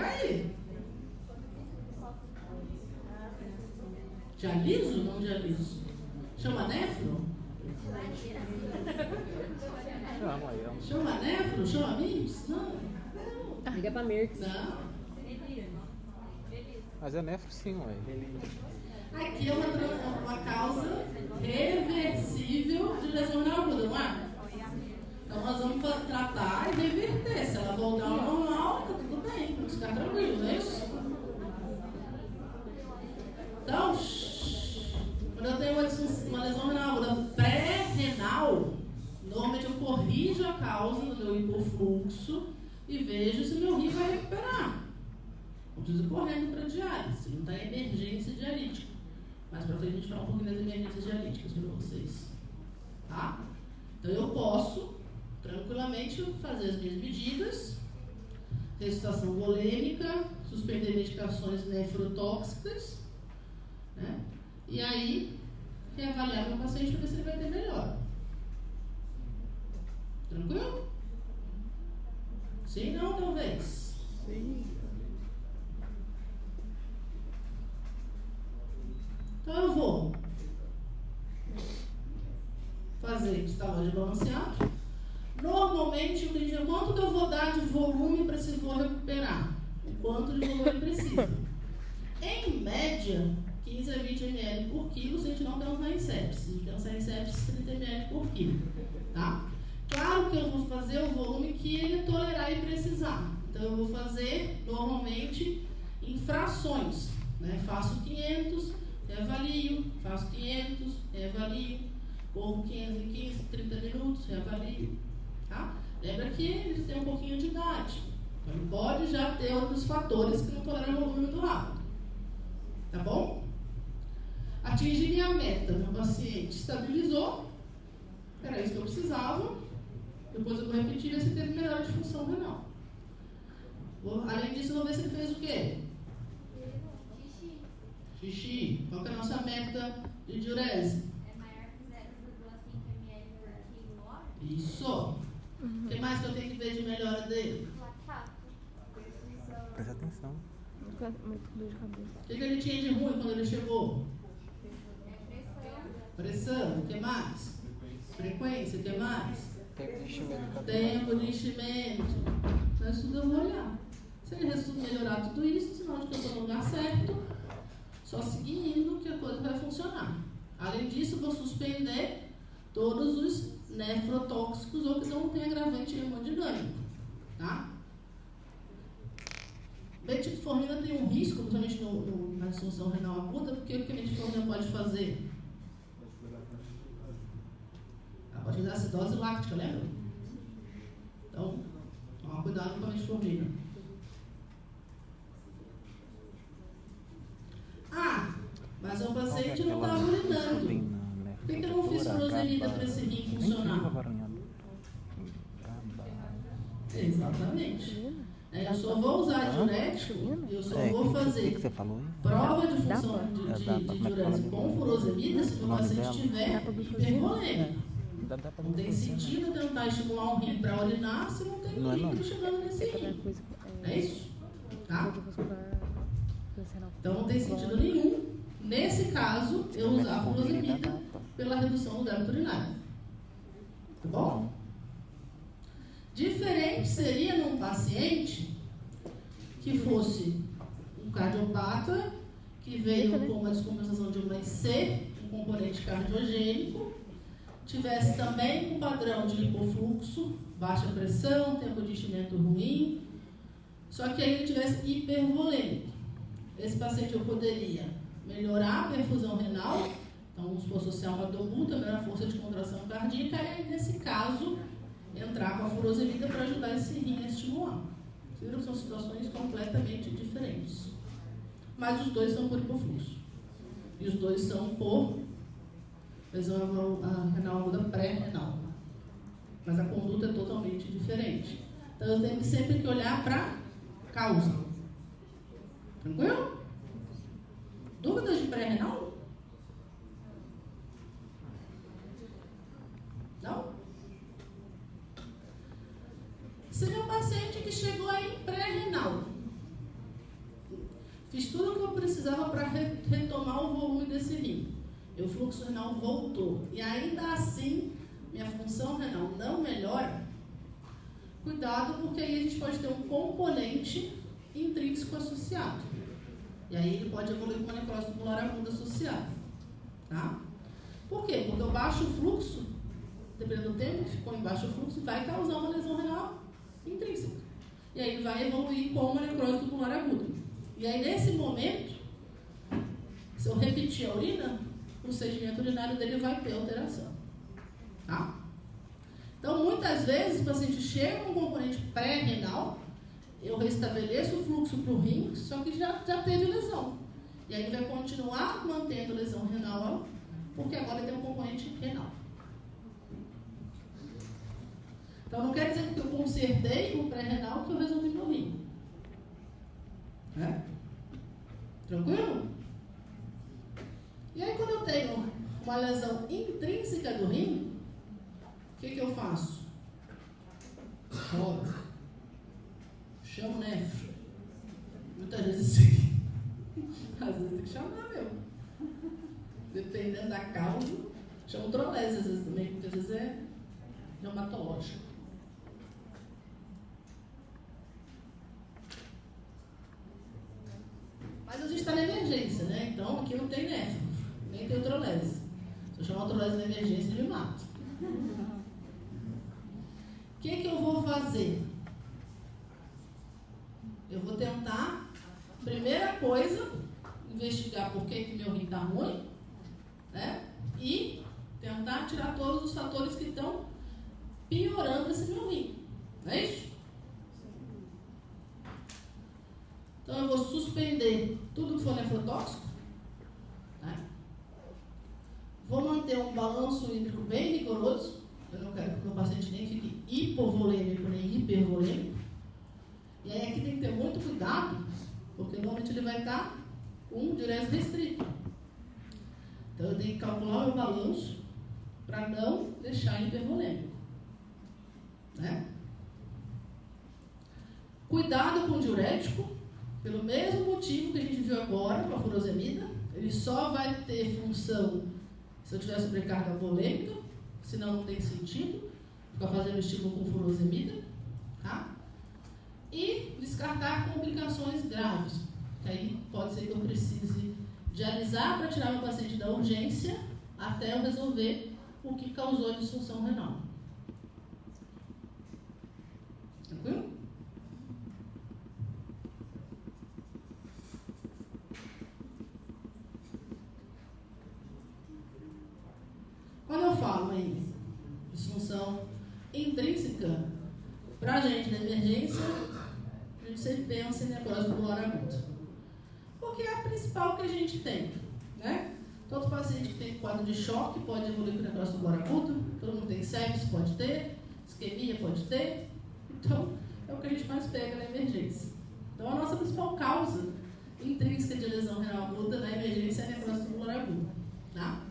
aí. Dialiso? Não dialiso. Chama nefro? Chama aí, ó. Chama nefro? Chama MIPS? Não. Liga pra Merck. Não. Mas é nefro sim, ué. Aqui é uma causa reversível de lesão renal aguda, não é? Então nós vamos tratar e reverter. Se ela voltar ao normal, tá tudo bem, vamos ficar tranquilo, não é isso? Então, quando eu tenho uma lesão renal aguda pré-renal, normalmente eu corrijo a causa do meu hipofluxo e vejo se meu rim vai recuperar. Não preciso ir correndo para diálise, não está em emergência dialítica. Mais para frente a gente fala um pouquinho das emergências dialíticas para vocês. Tá? Então eu posso tranquilamente fazer as minhas medidas, ressuscitação volêmica, suspender medicações nefrotóxicas, né? E aí reavaliar meu paciente para ver se ele vai ter melhora. Tranquilo? Sim, não, talvez. Sim. Então eu vou fazer estalagem balanceado. Normalmente o cliente diz quanto que eu vou dar de volume para esse voo recuperar? O quanto de volume ele precisa. Em média, 15 a 20 ml por quilo se a gente não pensar em sepsis. Se a gente pensar em sepsis, 30 ml por quilo. Tá? Claro que eu vou fazer o volume que ele tolerar e precisar. Então eu vou fazer normalmente em frações. Né? Faço 500, reavalio, faço 500, reavalio, corro 515, 30 minutos, reavalio. Tá? Lembra que eles têm um pouquinho de idade. Então pode já ter outros fatores que não toleram o volume muito rápido. Tá bom? Atingi minha meta. Meu paciente estabilizou. Era isso que eu precisava. Depois eu vou repetir ver se teve melhora de função renal. Além disso, eu vou ver se ele fez o quê? Xixi. Qual que é a nossa meta de diurese? É maior que 0,5 ml por quilo hora? Isso. O que mais que eu tenho que ver de melhora dele? Lactato. Presta atenção. Muito dor de cabeça. O que ele tinha de ruim quando ele chegou? Pressão. Pressão. O que mais? Frequência. O que mais? Tempo de enchimento. Tempo de enchimento. Então isso tudo eu vou olhar. Se ele melhorar tudo isso, sinal de que eu estou no lugar certo, só seguindo que a coisa vai funcionar. Além disso, eu vou suspender todos os nefrotóxicos ou que não tem agravante hemodinâmico. Tá? Metformina tem um risco, principalmente na disfunção renal aguda, porque o que a metformina pode fazer? Ela pode fazer acidose láctica, lembra? Então, toma cuidado com a metformina. Mas o paciente não estava urinando. Por que eu não fiz furosemida para esse rim funcionar? Exatamente. Eu só vou usar diurético, eu só vou fazer prova de função de diurese com furosemida se o paciente tiver hipervolêmico. Não tem sentido tentar estimular um rim para urinar se não tem líquido chegando nesse rim. É isso? Tá? Então não tem sentido nenhum, nesse caso, eu usar a furosemida pela redução do débito urinário. Tá bom? Diferente seria num paciente que fosse um cardiopata, que veio com uma descompensação de uma IC, um componente cardiogênico, tivesse também um padrão de lipofluxo, baixa pressão, tempo de enchimento ruim, só que aí ele tivesse hipervolêmico. Esse paciente eu poderia melhorar a perfusão renal, então vamos supor associar uma dobuta, melhorar a força de contração cardíaca, e aí, nesse caso, entrar com a furosemida para ajudar esse rim a estimular. Vocês viram que são situações completamente diferentes. Mas os dois são por hipofluxo. E os dois são por lesão renal aguda pré-renal. Mas a conduta é totalmente diferente. Então eu tenho sempre que olhar para a causa. Tranquilo? Dúvidas de pré-renal? Não? Se meu paciente que chegou aí pré-renal, fiz tudo o que eu precisava para retomar o volume desse rim. E o fluxo renal voltou. E ainda assim, minha função renal não melhora. Cuidado, porque aí a gente pode ter um componente intrínseco associado. E aí ele pode evoluir com uma necrose tubular aguda associada. Tá? Por quê? Porque o baixo fluxo, dependendo do tempo que ficou em baixo fluxo, vai causar uma lesão renal intrínseca. E aí ele vai evoluir com uma necrose tubular aguda. E aí nesse momento, se eu repetir a urina, o sedimento urinário dele vai ter alteração. Tá? Então, muitas vezes, o paciente chega com um componente pré-renal, eu restabeleço o fluxo para o rim, só que já teve lesão. E aí ele vai continuar mantendo lesão renal, porque agora tem um componente renal. Então, não quer dizer que eu consertei o pré-renal que eu resolvi meu rim. Tranquilo? E aí, quando eu tenho uma lesão intrínseca do rim, o que eu faço? Rodo. Chamo nefro. Muitas vezes sim. Às vezes tem que chamar, meu. Dependendo da causa. Chamo trolese às vezes também, porque às vezes é reumatológico. Mas a gente está na emergência, né? Então aqui não tem nefro, nem tem trolese. Se eu chamar o trolese na emergência, ele me mata. O que eu vou fazer? Eu vou tentar, primeira coisa, investigar por que meu rim está ruim, né? E tentar tirar todos os fatores que estão piorando esse meu rim. Não é isso? Então eu vou suspender tudo que for nefrotóxico. Tá? Vou manter um balanço hídrico bem rigoroso. Eu não quero que o paciente nem fique hipovolêmico nem hipervolêmico. E aí aqui tem que ter muito cuidado, porque normalmente ele vai estar com diurese restrita. Então eu tenho que calcular o meu balanço para não deixar hipervolêmico. Né? Cuidado com o diurético, pelo mesmo motivo que a gente viu agora com a furosemida. Ele só vai ter função se eu tiver sobrecarga volêmica, senão não tem sentido ficar fazendo estímulo com furosemida. Tá? E descartar complicações graves. Que aí pode ser que eu precise dialisar para tirar meu paciente da urgência até eu resolver o que causou a disfunção renal. Tranquilo? Quando eu falo em disfunção intrínseca, para a gente na emergência, a gente sempre pensa em necrose tubular aguda. Porque é a principal que a gente tem, né? Todo paciente que tem quadro de choque pode evoluir com necrose tubular aguda, todo mundo tem sepsis, pode ter, isquemia pode ter. Então, é o que a gente mais pega na emergência. Então, a nossa principal causa intrínseca de lesão renal aguda na emergência é a necrose tubular aguda, tá?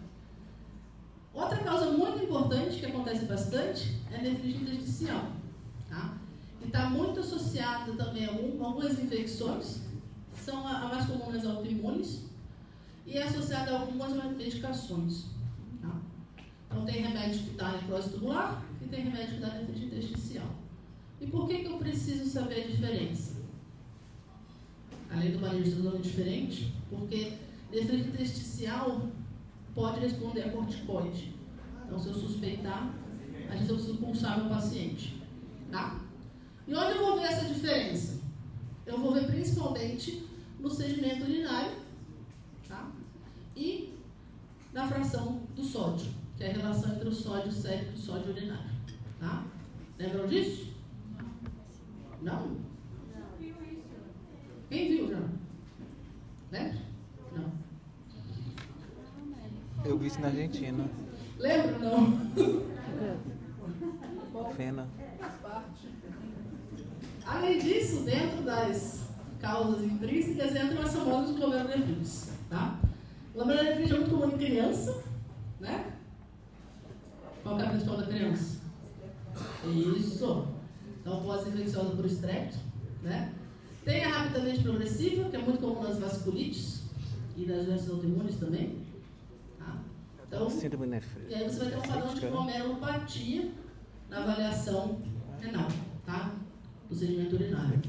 Outra causa muito importante que acontece bastante é a nefrite intersticial, tá? E está muito associada também a algumas infecções, são a mais comum nas autoimunes, e é associada a algumas medicações, tá? Então tem remédio que dá necrose tubular e tem remédio que dá nefrite intersticial. E por que eu preciso saber a diferença? Além do manejo totalmente diferente, porque nefrite intersticial pode responder a corticoide. Então, se eu suspeitar, às vezes eu preciso pulsar meu paciente. Tá? E onde eu vou ver essa diferença? Eu vou ver principalmente no sedimento urinário, tá? E na fração do sódio, que é a relação entre o sódio sérico e o sódio urinário. Tá? Lembram disso? Não? Quem viu já? Lembra? Não. Eu vi isso na Argentina. Lembra não? Fena. Além disso, dentro das causas intrínsecas, entram as famosas glomerulonefrites, tá? Glomerulonefrite é muito comum em criança, né? Qual que é a principal da criança? Isso. Então, pós-infecciosa por estrepto, né? Tem a rapidamente progressiva, que é muito comum nas vacinas. vasculites e das doenças autoimunes também. Tá? Então, Síndrome e aí você vai ter um padrão de glomerulopatia na avaliação renal, tá? Do sedimento urinário.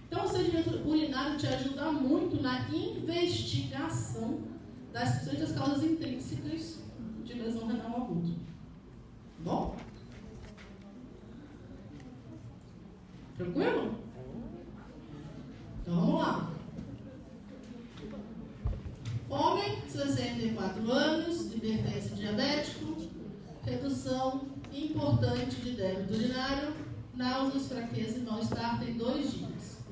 Então, o sedimento urinário te ajuda muito na investigação das causas intrínsecas de lesão renal aguda. Bom? Tranquilo? Então vamos lá. Homem, 64 anos, hipertenso diabético, redução importante de débito urinário, náuseas, fraqueza e mal-estar, tem 2 dias.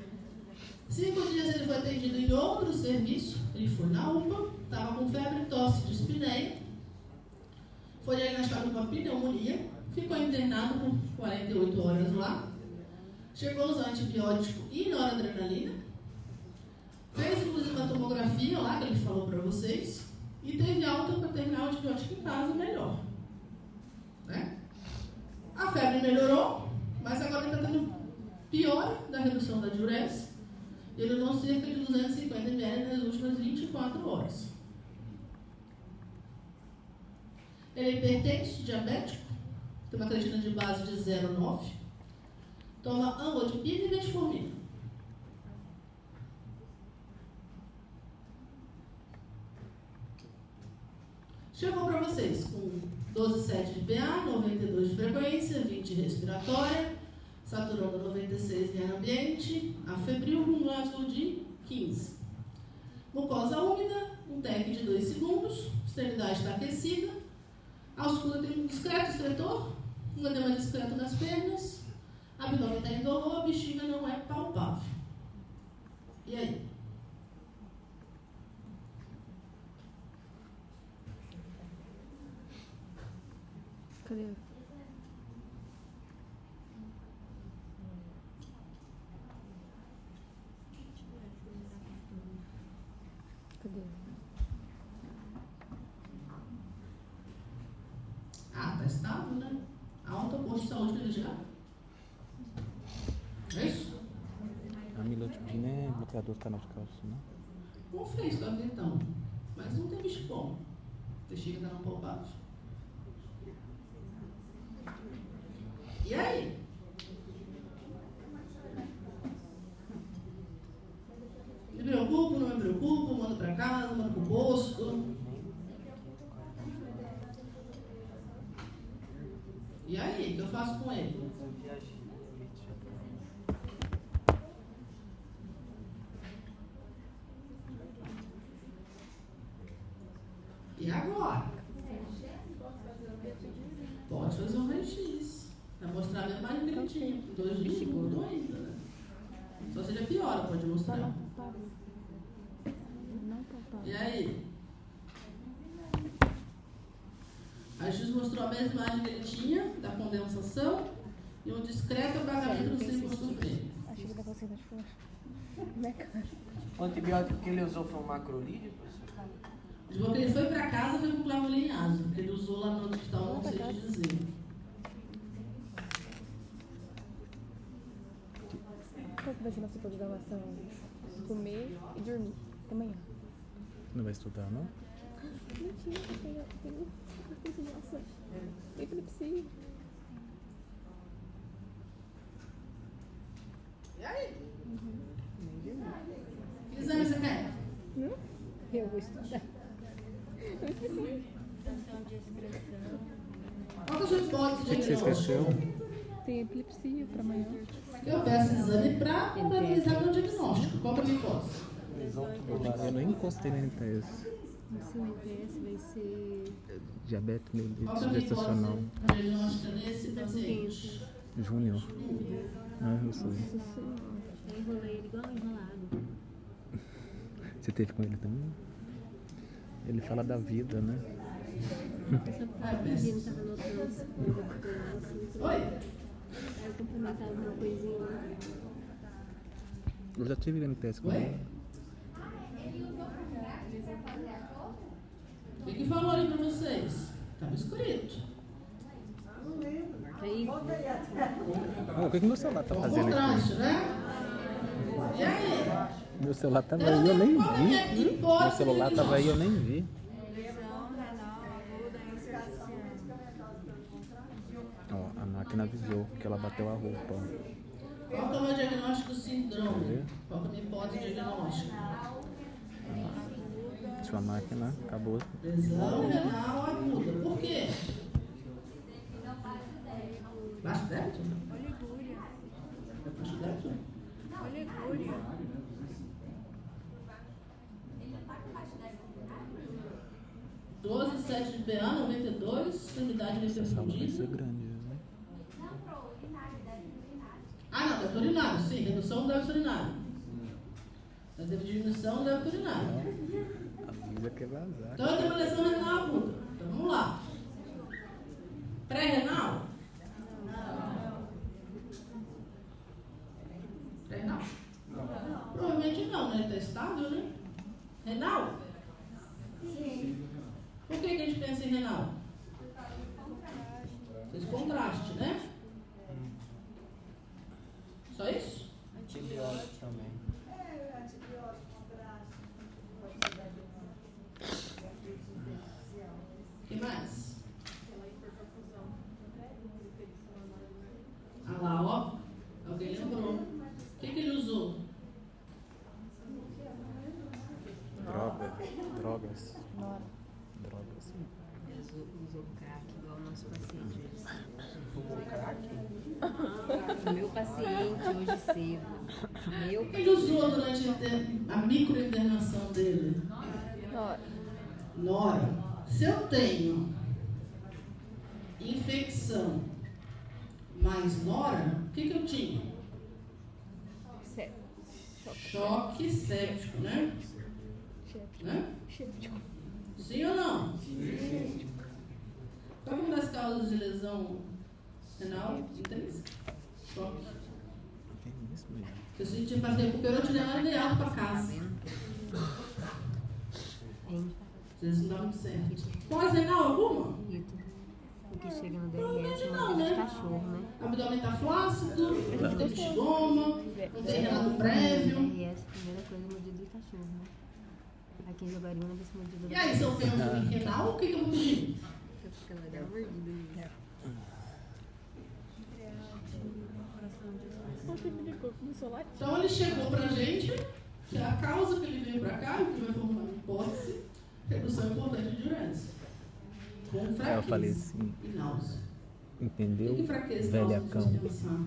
5 dias ele foi atendido em outro serviço, ele foi na UPA, estava com febre, tosse, dispneia, foi diagnosticado com uma pneumonia, ficou internado por 48 horas lá, chegou a usar antibiótico e noradrenalina, fez inclusive uma tomografia lá, que ele falou para vocês, e teve alta para terminar o antibiótico em casa melhor. Né? A febre melhorou, mas agora ele está tendo pior da redução da diurese, ele usou cerca de 250 ml nas últimas 24 horas. Ele é hipertenso, diabético, tem uma creatina de base de 0,9, toma amlodipina e metformina. Chegou para vocês com 12,7 de PA, 92 de frequência, 20 respiratória, saturando 96 em ar ambiente, afebril com Glasgow de 15. Mucosa úmida, um TEC de 2 segundos, extremidade está aquecida, a ausculta tem um discreto estretor, um edema discreto nas pernas, abdômen está indolor, a bexiga não é palpável. E aí? Cadê? Cadê? Ah, tá estável, né? Alta posto de saúde que ele já. É isso? A amlodipina é bloqueador do canal de cálcio, né? Não fez com a então, mas não tem bicho bom. Bexiga ainda não palpável. E aí? Me preocupo, não me preocupo, mando pra casa, mando pro posto. E aí, o que eu faço com ele? E agora? Pode fazer um raio-x. Vai mostrar a mesma imagem que ele tinha. 2 dias não mudou ainda, né? Só se ele piora, pode mostrar. Não E aí? A X mostrou a mesma imagem que ele tinha, da condensação, e um discreto apagamento do símbolo sofrendo. Achei que dava assim, foi. O antibiótico que ele usou foi um macrolídeo, professor? Digo que ele foi pra casa, foi com clavulinhazo, porque ele usou lá no hospital, não sei te dizer. Qual que vai ser nossa programação? Comer e dormir. Até amanhã. Não vai estudar, não? Mentira, tem nossa. Epilepsia. E aí? Que exame você quer? Eu vou estudar. Eu esqueci. Qual que é a sua hipótese O de que você esqueceu? Tem epilepsia pra amanhã. Eu peço exame para complementar meu diagnóstico. Qual que é a minha hipótese? Eu nem encostei na NTS. O seu NPS vai ser Diabetes Qual que é a mellitus minha gestacional hipótese diagnóstica nesse paciente? júnior. Ah, eu sei. Eu enrolei ele igual enrolado. Você teve com ele também? Ele fala da vida, né? Só porque o menino tava anotando as coisas. Oi? Aí eu complementava uma coisinha lá. Eu já tive NTS com Oi? ele. O que falou ali pra vocês? Estava escrito. Aí, O que meu celular tá Bom fazendo aqui? contraste, né? E aí? Meu celular tava aí, eu nem vi. Meu Meu celular tava aí, eu nem vi. Ó, a máquina avisou que ela bateu a roupa. Qual que é o meu diagnóstico do síndrome? Qual que é a minha hipótese diagnóstica? Sua máquina acabou. Lesão renal aguda. Por quê? Baixo débito? Oligúria. É baixo débito? Oligúria. Ele 12,7 de PA, 92, extremidade Essa sala vai ser refundida. grande, né? não pro urinário, deve urinário. Ah, não, débito urinário, sim, redução do débito urinário. Nós temos diminuição do débito urinário. Avisa que vai vazar. Então eu tenho uma lesão renal aguda. Então vamos lá. Pré-renal? Pré-renal? Provavelmente não, né? Está estável, né? Renal? Sim. Por que a gente pensa em renal? Fez contraste, né? Só isso? Antibiótico também. O que mais? Ah lá, ó. Alguém lembrou. O que ele usou? Drogas. Nora. Drogas. Eles usam crack igual o nosso paciente. Fumou crack? O meu paciente hoje cedo. Meu O que ele usou durante a microinternação dele? Nora. Nora. Se eu tenho infecção mais nora, o que eu tinha? Choque séptico, né? Né? Sim ou não? Sim. Qual é uma das causas de lesão renal intrínseca? Choque. Tem isso mesmo. Eu senti para recuperar, eu tirei ela de alto para casa. Hein? Às vezes não dá muito certo. Pós-renal alguma? Rito. Porque chega no Provavelmente DRS, não, não, né? de cachorro, né? O abdômen tá flácido, não tem estômago, não tem relato prévio. DRS, primeira coisa, mordida de cachorro, né? Aqui em Jaguariúna vai ser mordida E aí, se eu penso em renal, o que eu vou pedir? Porque ela dá mordida. Ontem me ligou, começou a latir. Então ele chegou pra gente, que a causa que ele veio pra cá, que vai formar uma hipótese, redução importante de diurese. Com fraqueza Eu falei assim, e náusea. entendeu? O que fraqueza Velha nós cão. vamos pensar?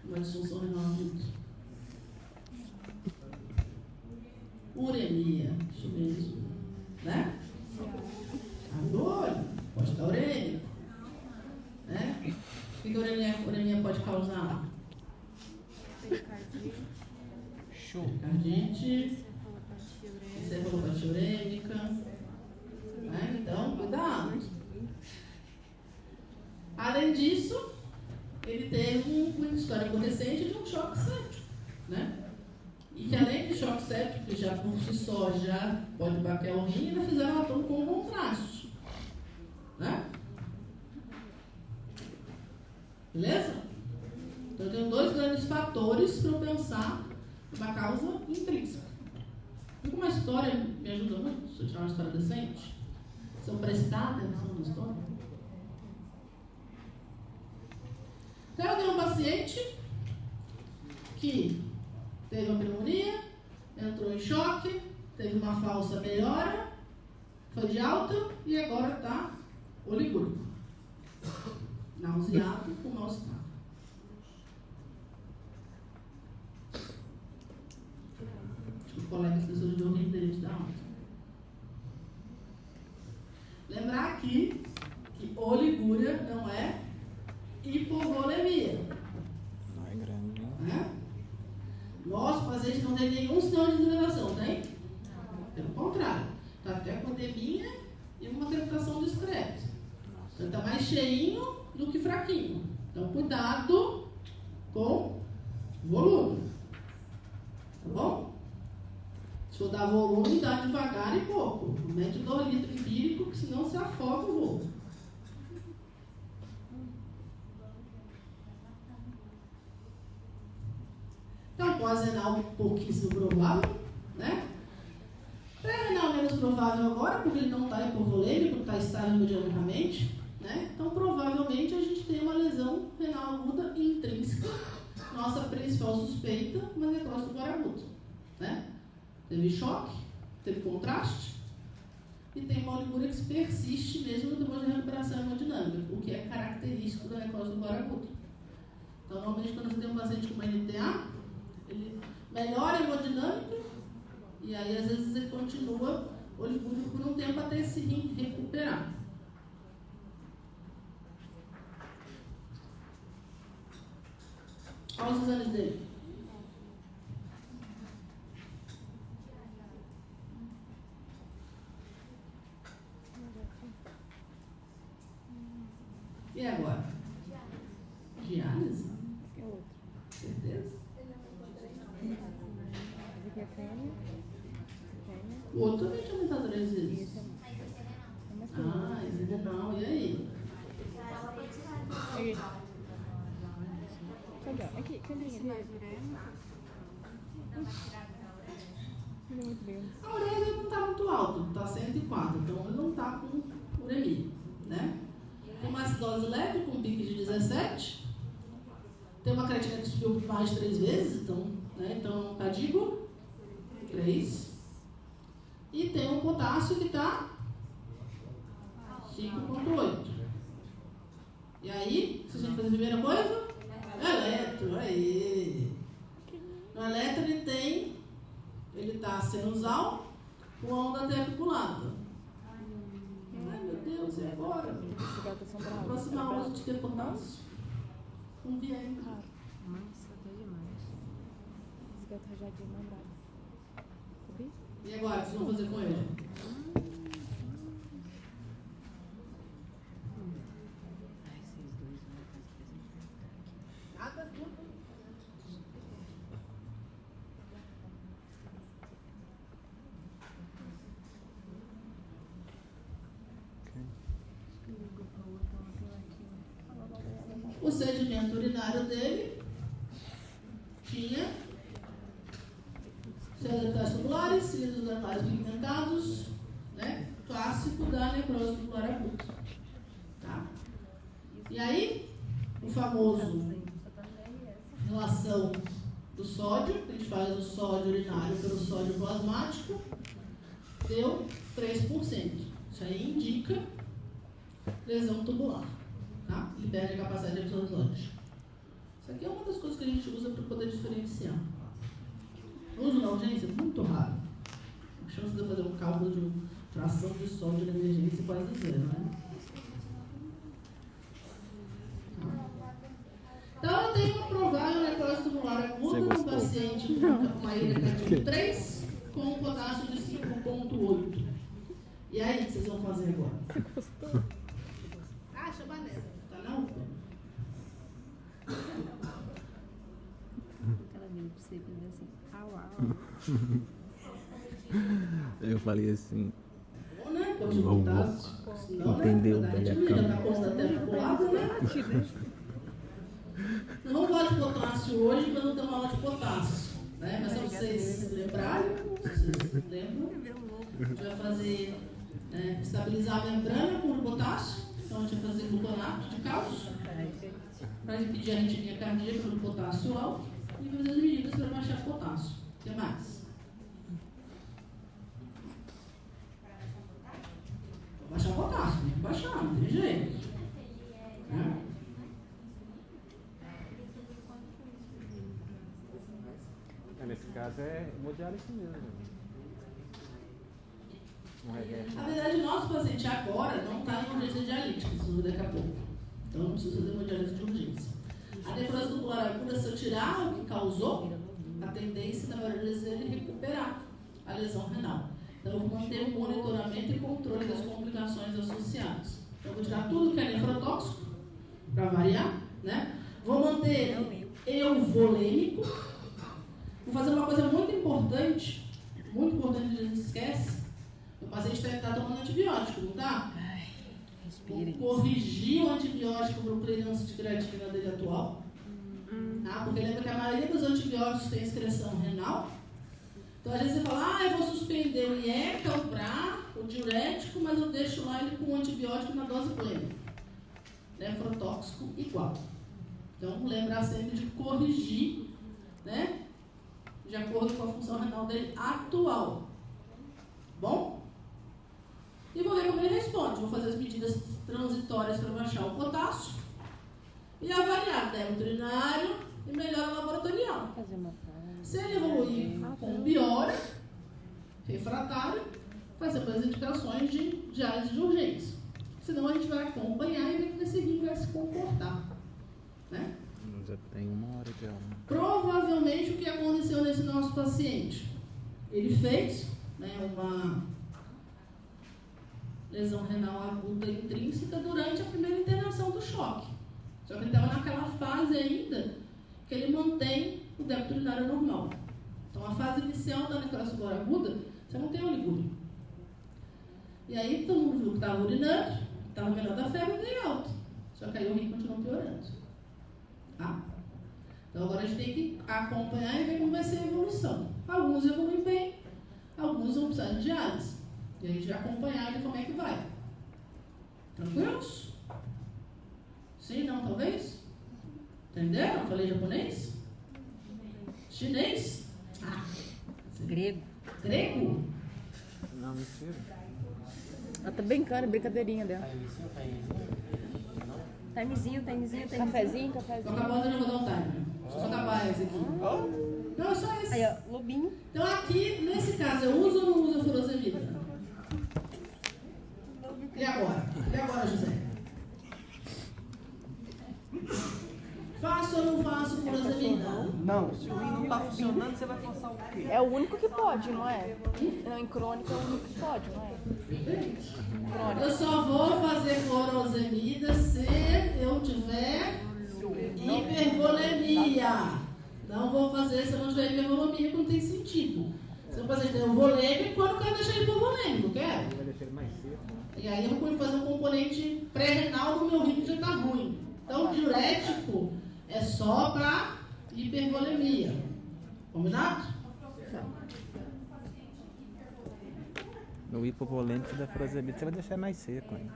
Uma disfunção renal aguda. Uremia, isso mesmo. Né? A dor, pode dar uremia. Né? O que a uremia pode causar? Pericardia. Show. Cardite, Cefalopatia urêmica. encefalopatia urêmica. Né? Então, cuidado. Além disso, ele teve uma história recente de um choque séptico. Né? E que além de choque séptico, que já por si só já pode bater o rim, ainda fizeram uma tão com contraste. Né? Beleza? Então eu tenho dois grandes fatores para eu pensar uma causa intrínseca. E como a história me ajuda muito, se eu tirar uma história decente, se eu prestar atenção na história. Então eu tenho um paciente que teve uma pneumonia, entrou em choque, teve uma falsa melhora, foi de alta e agora está oligúrico. Nauseado com mal-estar. Acho que os colegas pessoas de ouvir direito da alta. Lembrar aqui que oligúria não é hipovolemia. Não é grande, né? Né? Nosso paciente não tem nenhum sinal de desidratação, tem? Pelo contrário, está até com anemia e uma crepitação discreta. Então está mais cheinho do que fraquinho. Então cuidado com volume. Tá bom? Se for dar volume, dá devagar e pouco. Não mete 2 litros empírico, que senão se afoga o voo. Então necrose renal pouquíssimo provável, né? Pré-renal menos provável agora, porque ele não está hipovolêmico, está estável hemodinamicamente, né? Então, provavelmente, a gente tem uma lesão renal aguda intrínseca. Nossa principal suspeita, uma necrose tubular aguda, né? Teve choque, teve contraste e tem uma oligúria que persiste mesmo depois da recuperação hemodinâmica, o que é característico da necrose tubular aguda. Então, normalmente, quando você tem um paciente com uma NTA, ele melhora a hemodinâmica e aí, às vezes, ele continua oligúrico por um tempo até esse rim recuperar. Olha os exames dele. E agora? Diálise? É outro. Certeza? Esse aqui é fêmea. Fêmea. O outro também tinha aumentado 3 E vezes. esse é mais Ah, esse é renal. E aí? Aqui. Cadê? Aqui, caminha dele. Ele é muito bem. A ureia não está muito alta, está 104, então ele não está com uremia, né? Tem uma acidose leve com um pico de 17. Tem uma creatina que subiu mais de 3 vezes, então, né? Então, cardíaco, 3. E tem um potássio que está 5,8. E aí, vocês vão fazer a primeira coisa? Eletro, aí. No eletro ele está sinusal com a onda atriculada. Ai meu Deus, e agora? Esse gato é assombrado. Próxima aula a gente tem potássio. Um dia ainda. Nossa, até demais. Esse gato rajadinho não bravo. Sabia? E agora, o que vocês vão fazer com ele? Ai, esses dois vão fazer Nada, tudo. O sedimento urinário dele tinha células tubulares, cilindros urinários pigmentados, né? Clássico da necrose tubular aguda. Tá? E aí, o famoso relação do sódio, a gente faz o sódio urinário pelo sódio plasmático, deu 3%. Isso aí indica lesão tubular. Tá? Ele perde a capacidade de absorção. Isso aqui é uma das coisas que a gente usa para poder diferenciar. O uso na urgência é muito raro. A chance de eu fazer um cálculo de fração de sódio na emergência é quase zero, né? Então, eu tenho uma provável necrose tubular aguda no paciente com uma ilha cardíaca 3 com um potássio de 5,8. E aí, o que vocês vão fazer agora? Você gostou? Ah, chama nessa. Tá não? Ela vira pra você e diz assim, au, au. Eu falei assim, Bom, né? Pode voltar. Senão, entendeu? Né? A Ele gente mira, acaba. tá com até articulado, né? Não vamos falar de potássio hoje, porque não temos aula de potássio. Né? Mas se vocês lembrarem, vocês lembram, a gente vai fazer, estabilizar a membrana com potássio. Então a gente vai fazer gluconato de cálcio para impedir a arritmia cardíaca pelo potássio alto e fazer as medidas para baixar o potássio. O que mais? Baixar o potássio, tem que baixar, não tem jeito. Né? nesse caso é hemodiálise mesmo. Não reverte. Na verdade, o nosso paciente agora não está em urgência dialítica, isso daqui a pouco. Então não precisa fazer hemodiálise de urgência. A necrose tubular aguda, se eu tirar o que causou, a tendência, na maioria das vezes, é ele recuperar a lesão renal. Então eu vou manter o monitoramento e controle das complicações associadas. Então eu vou tirar tudo que é nefrotóxico, para variar, né? Vou manter euvolêmico. Vou fazer uma coisa muito importante que a gente esquece. O paciente está tomando antibiótico, não está? Vou corrigir o antibiótico para o clearance de creatina dele atual. Tá? Porque lembra que a maioria dos antibióticos tem excreção renal. Então, às vezes você fala, eu vou suspender o IECA, o BRA, o diurético, mas eu deixo lá ele com o antibiótico na dose plena. Nefrotóxico igual. Então, lembrar sempre de corrigir, né? De acordo com a função renal dele atual. Bom? E vou ver como ele responde. Vou fazer as medidas transitórias para baixar o potássio e avaliar débito urinário e melhora laboratorial. Se ele evoluir com biória, refratário, vai ser para as indicações de diálise de urgência. Senão a gente vai acompanhar e ver como esse rim vai se comportar. Né? Já tem 1 hora de aula. Provavelmente o que aconteceu nesse nosso paciente? Ele fez, né, uma lesão renal aguda intrínseca durante a primeira intervenção do choque. Só que ele estava naquela fase ainda que ele mantém o débito urinário normal. Então, a fase inicial da necrosclora aguda, você não tem oligúria. E aí, todo mundo viu que estava urinando, estava melhor da febre, nem alto. Só que aí o rim continua piorando. Tá? Então, agora a gente tem que acompanhar e ver como vai ser a evolução. Alguns evoluem bem, alguns vão precisar de diálise. E a gente vai acompanhar e ver como é que vai. Tranquilos? Sim, não, talvez? Entenderam? Falei japonês? Chinês? Grego. Grego? Não, mentira. Ela tá brincando, brincadeirinha dela. Timezinho. Cafezinho. Tô acabando, eu não vou dar um time. Só acabar esse aqui. Não, é só esse. Aí, ó, lobinho. Então aqui, nesse caso, eu uso ou não uso a furosemida? E agora, José? Faço ou não faço furosemida? Não, se o rim não tá funcionando, você vai forçar o quê? É o único que pode, não é? Não, em crônica é o único que pode, não é? Eu só vou fazer furosemida se eu tiver hipervolemia. Não vou fazer se eu não tiver hipervolemia, porque não tem sentido. Se o paciente tem um volêmico, quando eu quero deixar ele hipovolêmico, quero? E aí eu vou fazer um componente pré-renal do meu rim que já está ruim. Então, o diurético é só para hipervolemia. Combinado? No hipovolêmico da furosemida, você vai deixar mais seco ainda.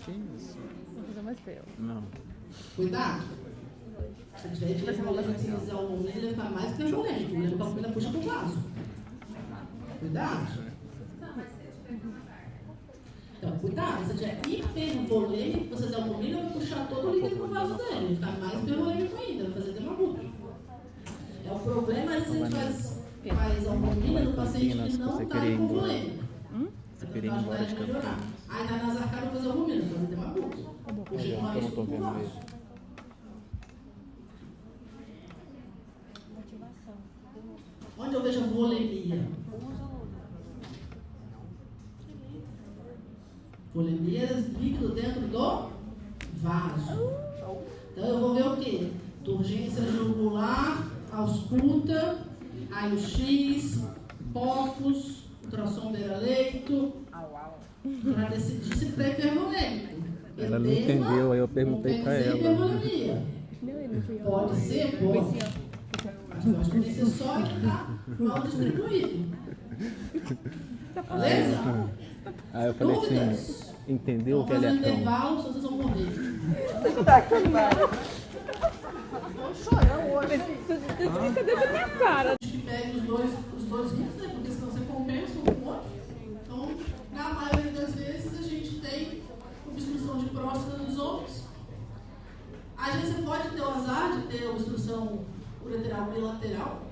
Que isso? Vou fazer mais feio. Não. Cuidado. Se tiver hipervolêmico, se fizer um momento, ele vai ficar mais hipervolêmico. Lembra que a comida puxa pro vaso. Cuidado. Então, cuidado, se tiver hipervolêmico, você der um momento, vai puxar todo o líquido pro vaso dele. Vai ficar mais hipervolêmico ainda, vai fazer demagudo. É o problema é se a gente faz albumina no paciente que não está hipovolêmico. Você queria ir embora de Campinas. Aí na nasarcada eu vou fazer albumina, vou fazer demagudo. Puxei uma vez Eu não tô pro vendo vaso. isso. Onde eu vejo a volemia? Volemia é líquido dentro do vaso. Então eu vou ver o quê? Turgência jugular, ausculta, raio-x, POCUS, ultrassom beira-leito, para decidir se está hipervolêmico. Ela não entendeu, aí eu perguntei para ela. Hipervolemia. Pode ser, pode. Mas pode ser só que está mal distribuído. Beleza? Aí eu falei assim, entendeu o que ele é Vamos fazer um tão? intervalo, vocês vão morrer. Cadê a minha cara? Que pegue os dois rins, né? Porque senão você compensa um com o outro. Então, na maioria das vezes, a gente tem obstrução de próstata nos homens. Às vezes você pode ter o azar de ter obstrução ureteral bilateral,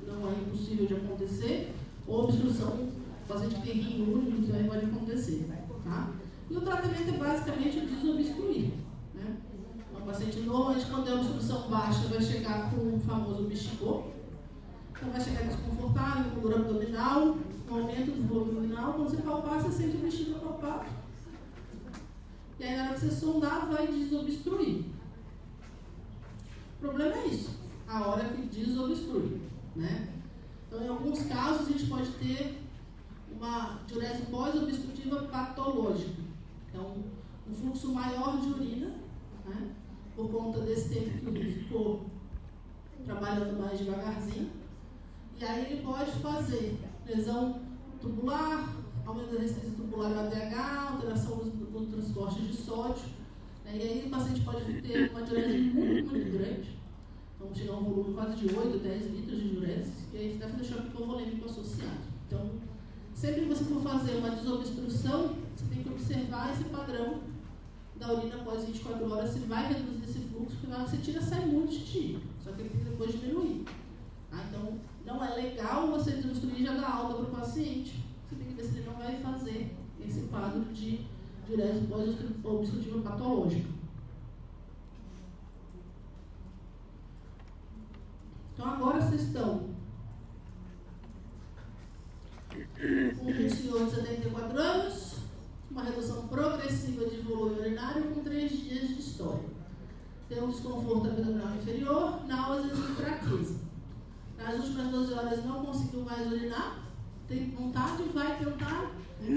não é impossível de acontecer, ou obstrução, o paciente que tem rim único, isso aí pode acontecer. Tá? E o tratamento é basicamente desobstruir. Né? O paciente normalmente, quando é obstrução baixa, vai chegar com o famoso bexigô. Então vai chegar desconfortável, com dor abdominal, com aumento do volume abdominal. Quando você palpar, você sente o bexiga palpável. E aí na hora que você sondar, vai desobstruir. O problema é isso, a hora que desobstrui. Né? Então em alguns casos a gente pode ter uma diurese pós-obstrutiva patológica. Então, um fluxo maior de urina, né? por conta desse tempo que ele ficou trabalhando mais devagarzinho. E aí ele pode fazer lesão tubular, aumento da resistência tubular ao ADH, alteração do transporte de sódio. Né? E aí o paciente pode ter uma diurese muito, muito grande. Então chegar a um volume quase de 8, 10 litros de diurese. E aí você deve deixar o hipovolêmico associado. Então, sempre que você for fazer uma desobstrução, você tem que observar esse padrão da urina após 24 horas, se vai reduzir esse fluxo, porque na hora que você tira, sai muito xixi. Só que ele tem que depois diminuir. Então, não é legal você desobstruir e já dar alta para o paciente. Você tem que ver se ele não vai fazer esse quadro de diurese pós-obstrutiva patológica. Então, agora vocês estão com um senhor de 74 anos, uma redução progressiva de volume urinário com 3 dias de história. Tem um desconforto abdominal inferior, náuseas e fraqueza. Nas últimas 12 horas não conseguiu mais urinar, tem vontade, vai tentar,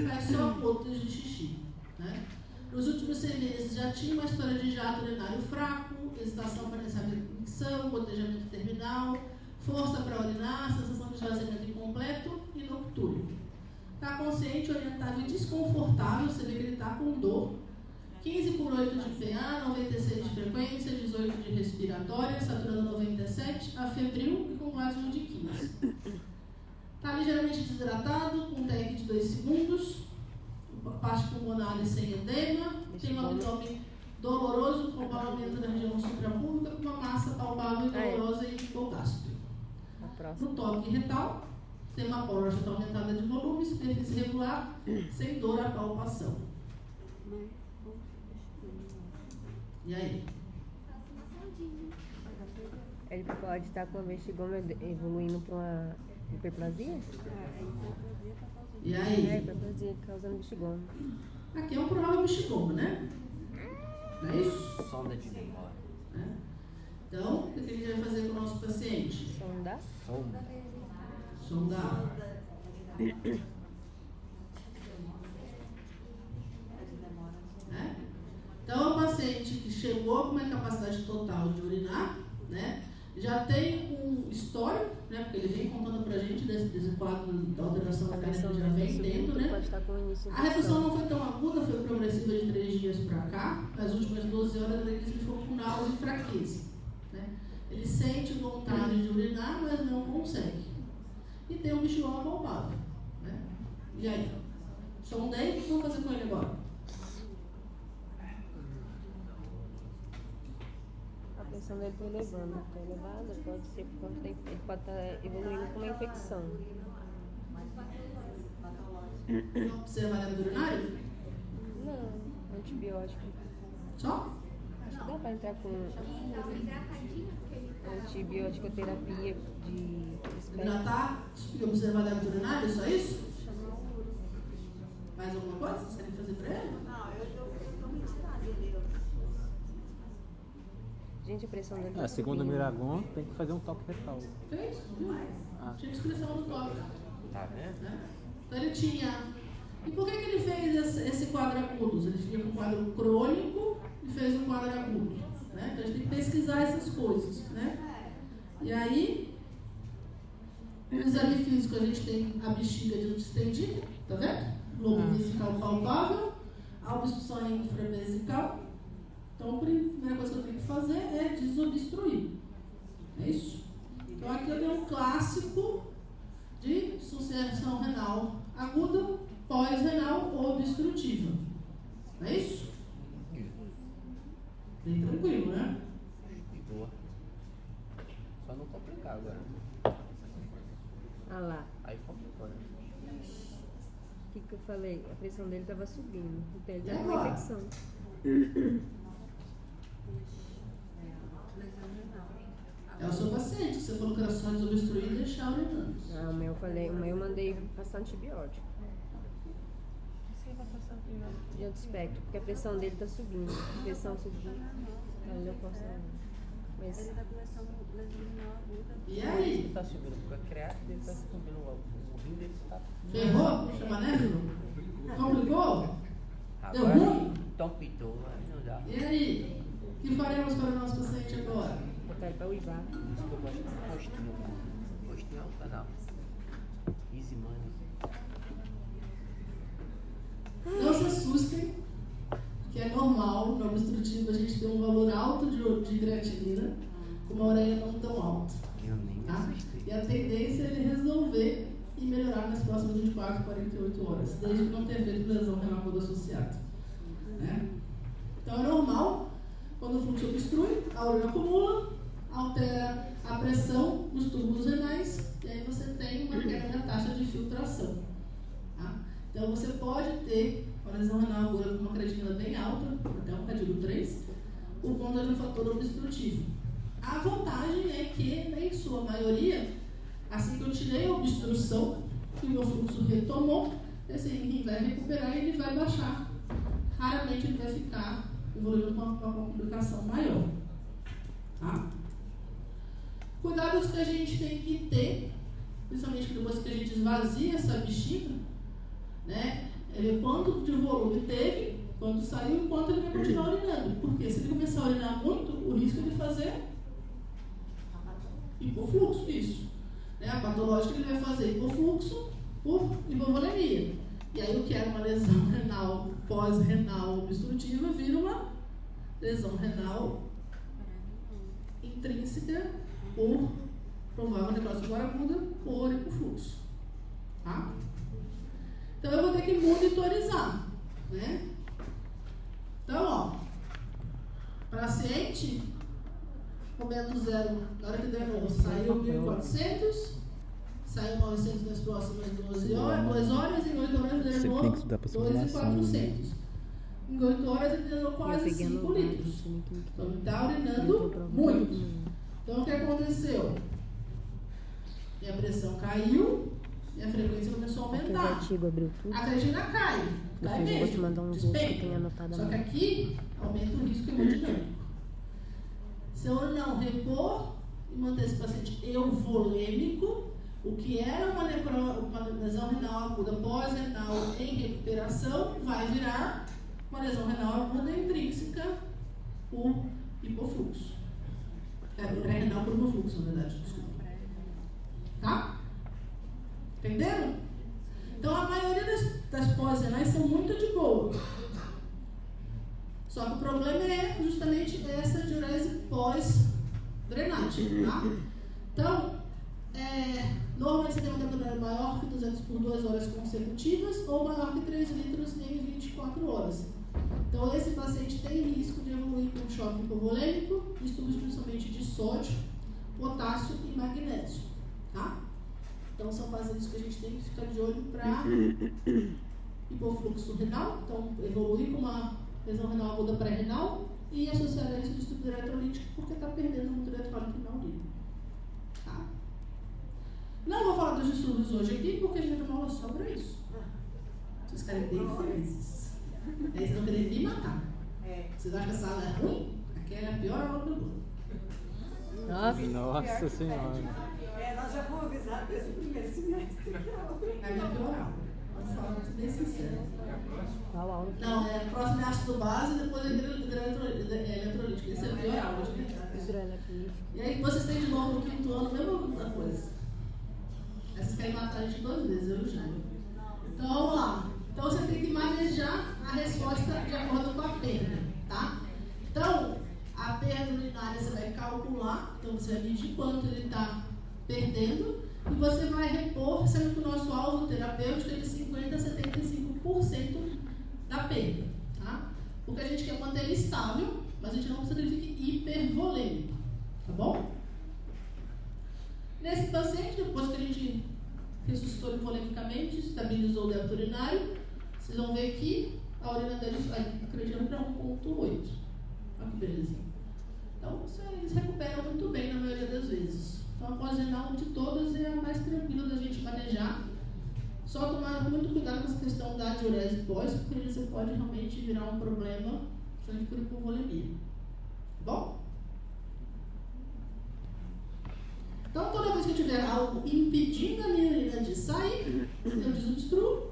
faz só gotas de xixi. Né? Nos últimos 6 meses já tinha uma história de jato urinário fraco, hesitação para iniciar a micção, gotejamento terminal, força para urinar, sensação de esvaziamento incompleto e noctúrio. Está consciente, orientável e desconfortável, você vê que ele está com dor. 15/8 de PA, 96 de frequência, 18 de respiratória, saturando 97, afebril e com plasma de 15. Está ligeiramente desidratado, com TEC de 2 segundos, parte pulmonar e sem edema, tem um abdômen doloroso, com aumento da região suprapúbica, com uma massa palpável e dolorosa e hipogástrica. No toque retal, tem uma próstata aumentada de volume, superfície regular, sem dor à palpação. E aí? Ele pode estar com a vestigoma evoluindo para uma hiperplasia? E aí? É, hiperplasia causando vestigoma. Aqui é um provável vestigoma, né? Não é isso? Sonda de memória. Então, o que a gente vai fazer com o nosso paciente? Sondar? Sondar. Então, o paciente que chegou com uma incapacidade total de urinar, né, já tem um histórico, né, porque ele vem contando pra gente desse quadro da alteração da carne que já vem tendo, né? A redução não foi tão aguda, foi progressiva de 3 dias pra cá. Nas últimas 12 horas ele ficou com náusea e fraqueza. Né? Ele sente vontade de urinar, mas não consegue. E tem um bichoma palpável. Né? E aí? Sondei, o que eu vou fazer com ele agora? A pressão dele está elevando, está elevada, pode ser por conta da ele pode estar evoluindo com uma infecção. Você vai lembrar do urinário? Não, antibiótico. Só? Acho que dá para entrar com antibiótico terapia de Hidratar, observar dentro do urinário, só isso? Mais alguma coisa que vocês querem fazer para ele? Não, eu estou me ensinando ele. Gente, a pressão dele tá Segundo o subindo. Miragon, tem que fazer um toque retal. Fez? Tinha descrição do toque. Tá vendo? Né? Então ele tinha. E por que ele fez esse quadro agudo? Ele tinha um quadro crônico e fez um quadro agudo. Né? Então a gente tem que pesquisar essas coisas. Né? E aí, no exame físico a gente tem a bexiga distendida, tá vendo? Lobo vesical palpável, a obstrução infravesical. Então a primeira coisa que eu tenho que fazer é desobstruir. É isso? Então aqui eu tenho um clássico de sucessão renal aguda, pós-renal ou obstrutiva. Não é isso? Bem tranquilo, né? Boa. Só não complicar agora. Ah lá. Aí complicou, né? O que eu falei? A pressão dele estava subindo. Então ele E está com uma agora? infecção. É o seu paciente. Você falou que era só desobstruir e deixar urinando. Ah, o meu eu mandei passar antibiótico. De outro espectro, porque a pressão dele está subindo. A pressão subindo. Aí eu posso. Mas Ele está com pressão lesão aguda. E aí? Ele tá subindo com a creatina, ele tá subindo o rim dele tá. Ferrou? Chama néfilo? Complicou? Deu Agora, ruim? então pitou, aí não dá. E aí? O que faremos para o nosso paciente agora? Botar para uivar. Isso que eu gosto do postinho. Postinho é legal. Easy money. Não se assustem, que é normal no obstrutivo a gente ter um valor alto de creatinina com uma orelha não tão alta. Eu nem me Tá? assustei. E a tendência é ele resolver e melhorar nas próximas 24, 48 horas, desde que não tenha feito lesão renal aguda associada. Né? Então é normal, quando o fluxo obstrui, a urina acumula, altera a pressão dos túbulos renais e aí você tem uma queda da taxa de filtração. Tá? Então você pode ter uma lesão renal aguda com uma creatinina bem alta, até um cadilo 3, por conta de um fator obstrutivo. A vantagem é que, em sua maioria, assim que eu tirei a obstrução, que o meu fluxo retomou, esse rim vai recuperar e ele vai baixar. Raramente ele vai ficar evoluindo com uma complicação maior. Tá? Cuidados que a gente tem que ter, principalmente depois que a gente esvazia essa bexiga, né? É ver quanto de volume teve, quanto saiu e quanto ele vai continuar urinando. Porque se ele começar a urinar muito, o risco é de fazer hipofluxo, isso. Né? A patológica ele vai fazer hipofluxo por hipovolemia. E aí o que era uma lesão renal pós-renal obstrutiva vira uma lesão renal intrínseca por provável necrose aguda por hipofluxo. Tá? Então eu vou ter que monitorizar, né? Então, ó, paciente comendo zero, na hora que drenou, saiu 1.400, saiu 900 nas próximas 2 horas, em 8 horas Você drenou tem que estudar para simulação. 2.400. Em 8 horas ele drenou quase 5 litros. Então ele está urinando muito. Então o que aconteceu? Minha pressão caiu e a frequência começou a aumentar. Artigo abriu tudo. A creatina cai Depois eu vou te mesmo, mandar um vídeo que despenca. tem anotado a Só que mão. aqui aumenta o risco hemodinâmico. Se eu não repor e manter esse paciente euvolêmico, o que era uma lesão renal aguda pós-renal em recuperação vai virar uma lesão renal aguda intrínseca por hipofluxo. Pré-renal por hipofluxo, na verdade, desculpa. Tá? Entenderam? Então a maioria das pós-renais são muito de boa. Só que o problema é justamente essa diurese pós-drenagem, tá? Então, normalmente você tem uma temperatura maior que 200 por 2 horas consecutivas ou maior que 3 litros em 24 horas. Então, esse paciente tem risco de evoluir com choque hipovolêmico, distúrbios principalmente de sódio, potássio e magnésio, tá? Então, são pacientes que a gente tem que ficar de olho para hipofluxo renal, então evoluir com uma lesão renal aguda pré-renal e associar a isso distúrbio eletrolítico porque está perdendo muito eletrólito na urina. Tá? Não vou falar dos distúrbios hoje aqui porque a gente vai ter uma aula só para isso. Vocês querem bem felizes. Aí vocês vão querer me matar. Vocês acham que essa aula é ruim? Aquela é a pior aula do mundo. Nossa Senhora. Nós já fomos avisar desse primeiro semestre. É a minha pior aula. Vamos falar muito bem sincero. Qual aula? Não, é a próxima é ácido base e depois é eletrolítico. Esse é a pior aula de verdade. Hidroeletrolítico. E aí vocês têm de novo no quinto ano, mesma coisa. Essas querem matar a gente 2 vezes, eu e o Jaime. Então vamos lá. Então você tem que manejar a resposta de acordo com a perda, tá? Então, a perda urinária você vai calcular, então você vai medir quanto ele está perdendo e você vai repor, sendo que o nosso alvo terapêutico é de 50% a 75% da perda, tá? Porque a gente quer manter ele estável, mas a gente não precisa que ele fique hipervolêmico, tá bom? Nesse paciente, depois que a gente ressuscitou ele volemicamente, estabilizou o débito urinário, vocês vão ver que a urina dele acreditando para 1,8. Olha que belezinha. Então, eles recuperam muito bem na maioria das vezes. Então, a pós-renal de todas é a mais tranquila da gente manejar. Só tomar muito cuidado com essa questão da diurese pós, porque você pode realmente virar um problema, principalmente por hipovolemia. Tá bom? Então, toda vez que eu tiver algo impedindo a minha urina de sair, eu desobstruo,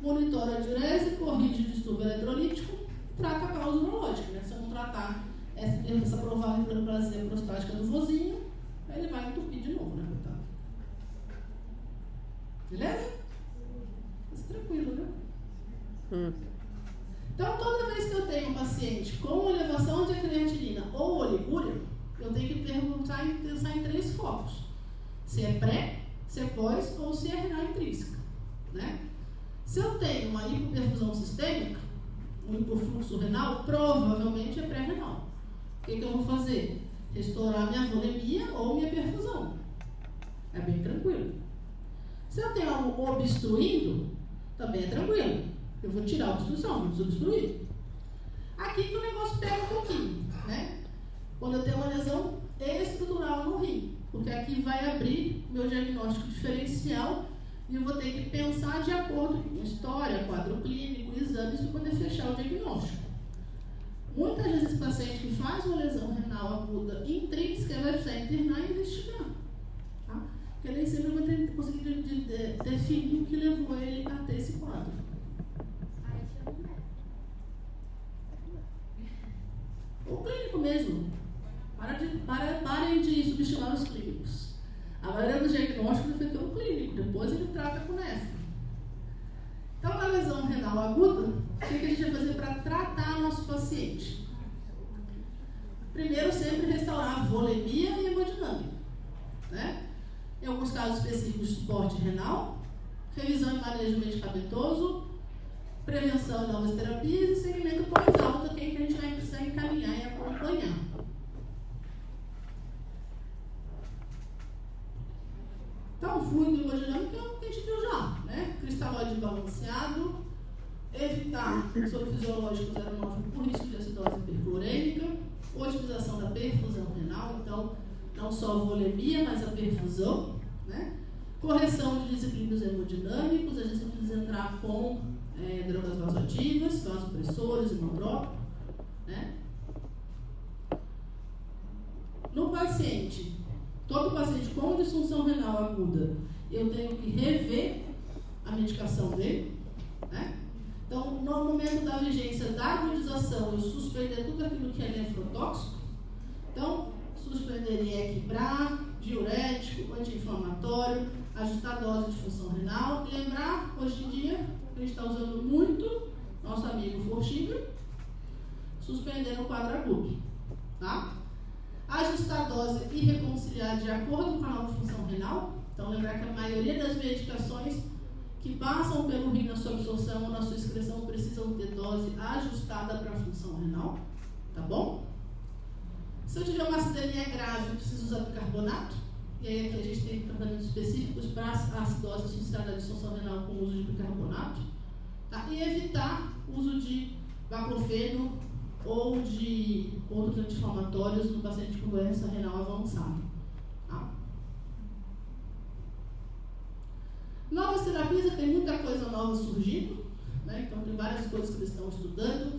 monitoro a diurese, corrige o distúrbio eletrolítico, trato a causa urológica. Né? Se eu não tratar essa provável hiperplasia prostática do vozinho, aí ele vai entupir de novo, né, coitado? Beleza? Mas tranquilo, né? Então, toda vez que eu tenho um paciente com elevação de creatinina ou oligúria, eu tenho que pensar em 3 focos. Se é pré, se é pós ou se é renal intrínseca, né? Se eu tenho uma hipoperfusão sistêmica, um hipofluxo renal, provavelmente é pré-renal. O que eu vou fazer? Restaurar minha volemia ou minha perfusão. É bem tranquilo. Se eu tenho algo obstruindo, também é tranquilo. Eu vou tirar a obstrução, vou desobstruir. Aqui que o negócio pega um pouquinho, né? Quando eu tenho uma lesão estrutural no rim, porque aqui vai abrir meu diagnóstico diferencial e eu vou ter que pensar de acordo com história, quadro clínico, exames para poder fechar o diagnóstico. Muitas vezes esse paciente que faz uma lesão renal aguda intrínseca vai precisar internar e investigar, tá? Porque nem sempre eu vou conseguir definir o que levou ele a ter esse quadro. O clínico mesmo. Parem de subestimar os clínicos. A maioria dos diagnósticos é feito pelo clínico, depois ele trata com nef. Então, na lesão renal aguda, o que a gente vai fazer para tratar nosso paciente? Primeiro, sempre restaurar a volemia e a hemodinâmica, né? Em alguns casos específicos de suporte renal, revisão e manejo medicamentoso, prevenção de novas terapias e segmento pós-alta, que é que a gente vai precisar encaminhar e acompanhar. Então, o fluido hemodinâmico é o que a gente viu já, né? Cristalóide balanceado, evitar soro fisiológico 0,9 por risco de acidose hiperclorêmica, otimização da perfusão renal, então, não só a volemia, mas a perfusão, né? Correção de desequilíbrios hemodinâmicos, a gente precisa entrar com drogas vasoativas, vasopressores, hemodrópicos, né? No paciente, todo paciente com disfunção renal aguda, eu tenho que rever a medicação dele, né? Então, no momento da vigência da agudização, eu suspender tudo aquilo que é nefrotóxico. Então, suspenderia equibrar, diurético, anti-inflamatório, ajustar a dose de função renal. E lembrar, hoje em dia, a gente está usando muito nosso amigo Forxiga, suspender o quadro agudo, tá? Ajustar a dose e reconciliar de acordo com a nova função renal. Então, lembrar que a maioria das medicações que passam pelo rim na sua absorção ou na sua excreção precisam ter dose ajustada para a função renal, tá bom? Se eu tiver uma acidemia grave, eu preciso usar bicarbonato, e aí aqui a gente tem tratamentos específicos para a acidose associada à disfunção renal com o uso de bicarbonato, tá? E evitar o uso de baclofeno ou de outros anti-inflamatórios no paciente com doença renal avançada. Tá? Novas terapias, tem muita coisa nova surgindo, né? Então tem várias coisas que eles estão estudando,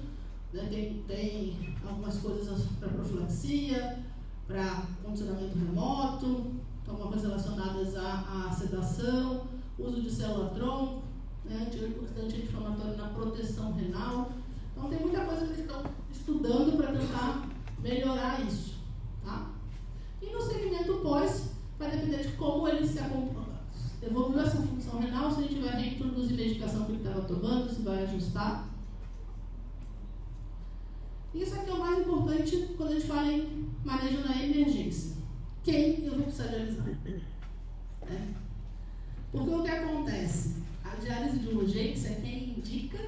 né? Tem algumas coisas para profilaxia, para condicionamento remoto, então algumas coisas relacionadas à sedação, uso de célula-tronco, né? Anti-inflamatório na proteção renal. Então tem muita coisa que eles estão estudando para tentar melhorar isso, tá? E no segmento pós, vai depender de como ele se evoluiu essa função renal, se a gente vai reintroduzir medicação que ele estava tomando, se vai ajustar. Isso aqui é o mais importante quando a gente fala em manejo na emergência. Quem eu vou precisar dialisar? Né? Porque o que acontece? A diálise de urgência, quem indica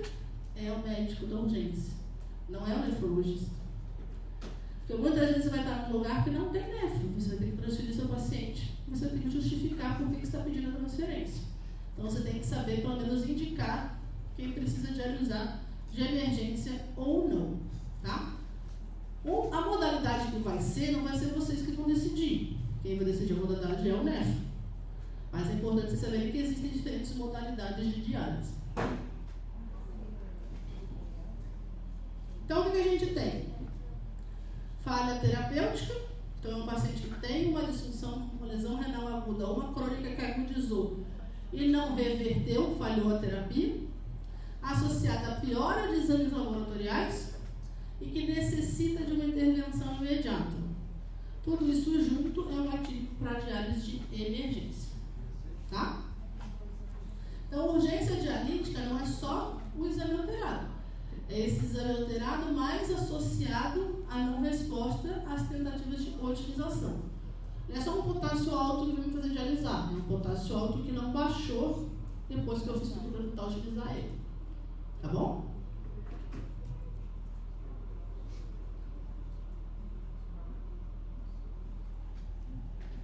é o médico da urgência, não é o nefrologista. Porque muitas vezes você vai estar num lugar que não tem nefro, você vai ter que transferir seu paciente, você tem que justificar por que você está pedindo a transferência. Então você tem que saber, pelo menos, indicar quem precisa dialisar de emergência ou não, tá? A modalidade que vai ser, não vai ser vocês que vão decidir. Quem vai decidir a modalidade é o nefro. Mas é importante vocês saberem que existem diferentes modalidades de diálise. Então, o que a gente tem? Falha terapêutica. Então, é um paciente que tem uma disfunção, uma lesão renal aguda, ou uma crônica que agudizou e não reverteu, falhou a terapia. Associada a piora de exames laboratoriais e que necessita de uma intervenção imediata. Tudo isso junto é um ativo para diálise de emergência. Tá? Então, urgência dialítica não é só o exame alterado. É esse exame alterado mais associado à não resposta às tentativas de otimização. Não é só um potássio alto que vai me fazer dialisar, é um potássio alto que não baixou depois que eu fiz tudo para tentar utilizar ele. Tá bom?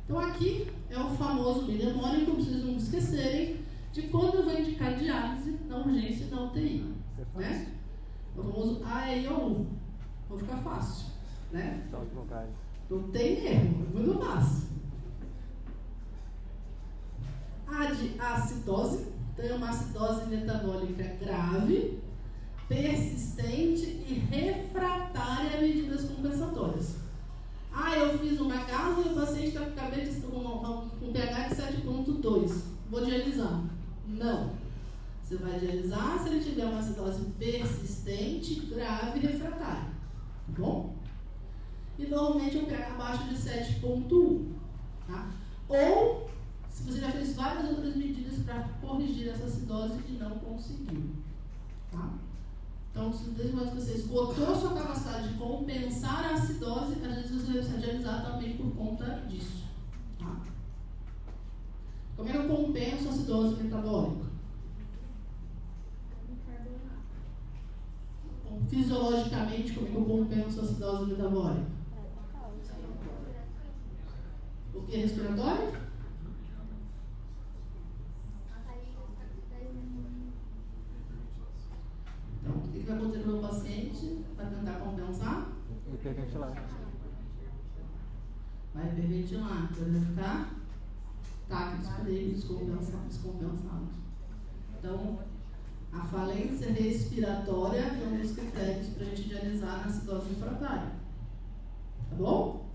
Então aqui é o famoso mnemônico, para vocês não esquecerem, de quando eu vou indicar diálise na urgência e na UTI. Né? É o famoso A, E, O, U. Vai ficar fácil. Né? Não tem erro, é muito fácil. A de acidose, então é uma acidose metabólica grave, persistente e refratária a medidas compensatórias. Eu fiz uma casa e o paciente está com pH de 7,2. Vou dialisar. Não. Você vai dialisar se ele tiver uma acidose persistente, grave e refratária. Tá bom? E normalmente o pH abaixo de 7,1. Tá? Ou, se você já fez várias outras medidas para corrigir essa acidose e não conseguiu. Tá? Então, desde que você esgotou sua capacidade de compensar a acidose, às vezes você vai precisar dialisar também por conta disso. Tá? Como é que eu compenso a acidose metabólica? Fisiologicamente, como é que eu compenso a acidose metabólica? O que é respiratório? Então, o que vai acontecer com o meu paciente para tentar compensar? Hiperventilar. Vai hiperventilar, então vai ficar táquidos por ele, descompensado. Então, a falência respiratória é um dos critérios para a gente dialisar na acidose refratária. Tá bom?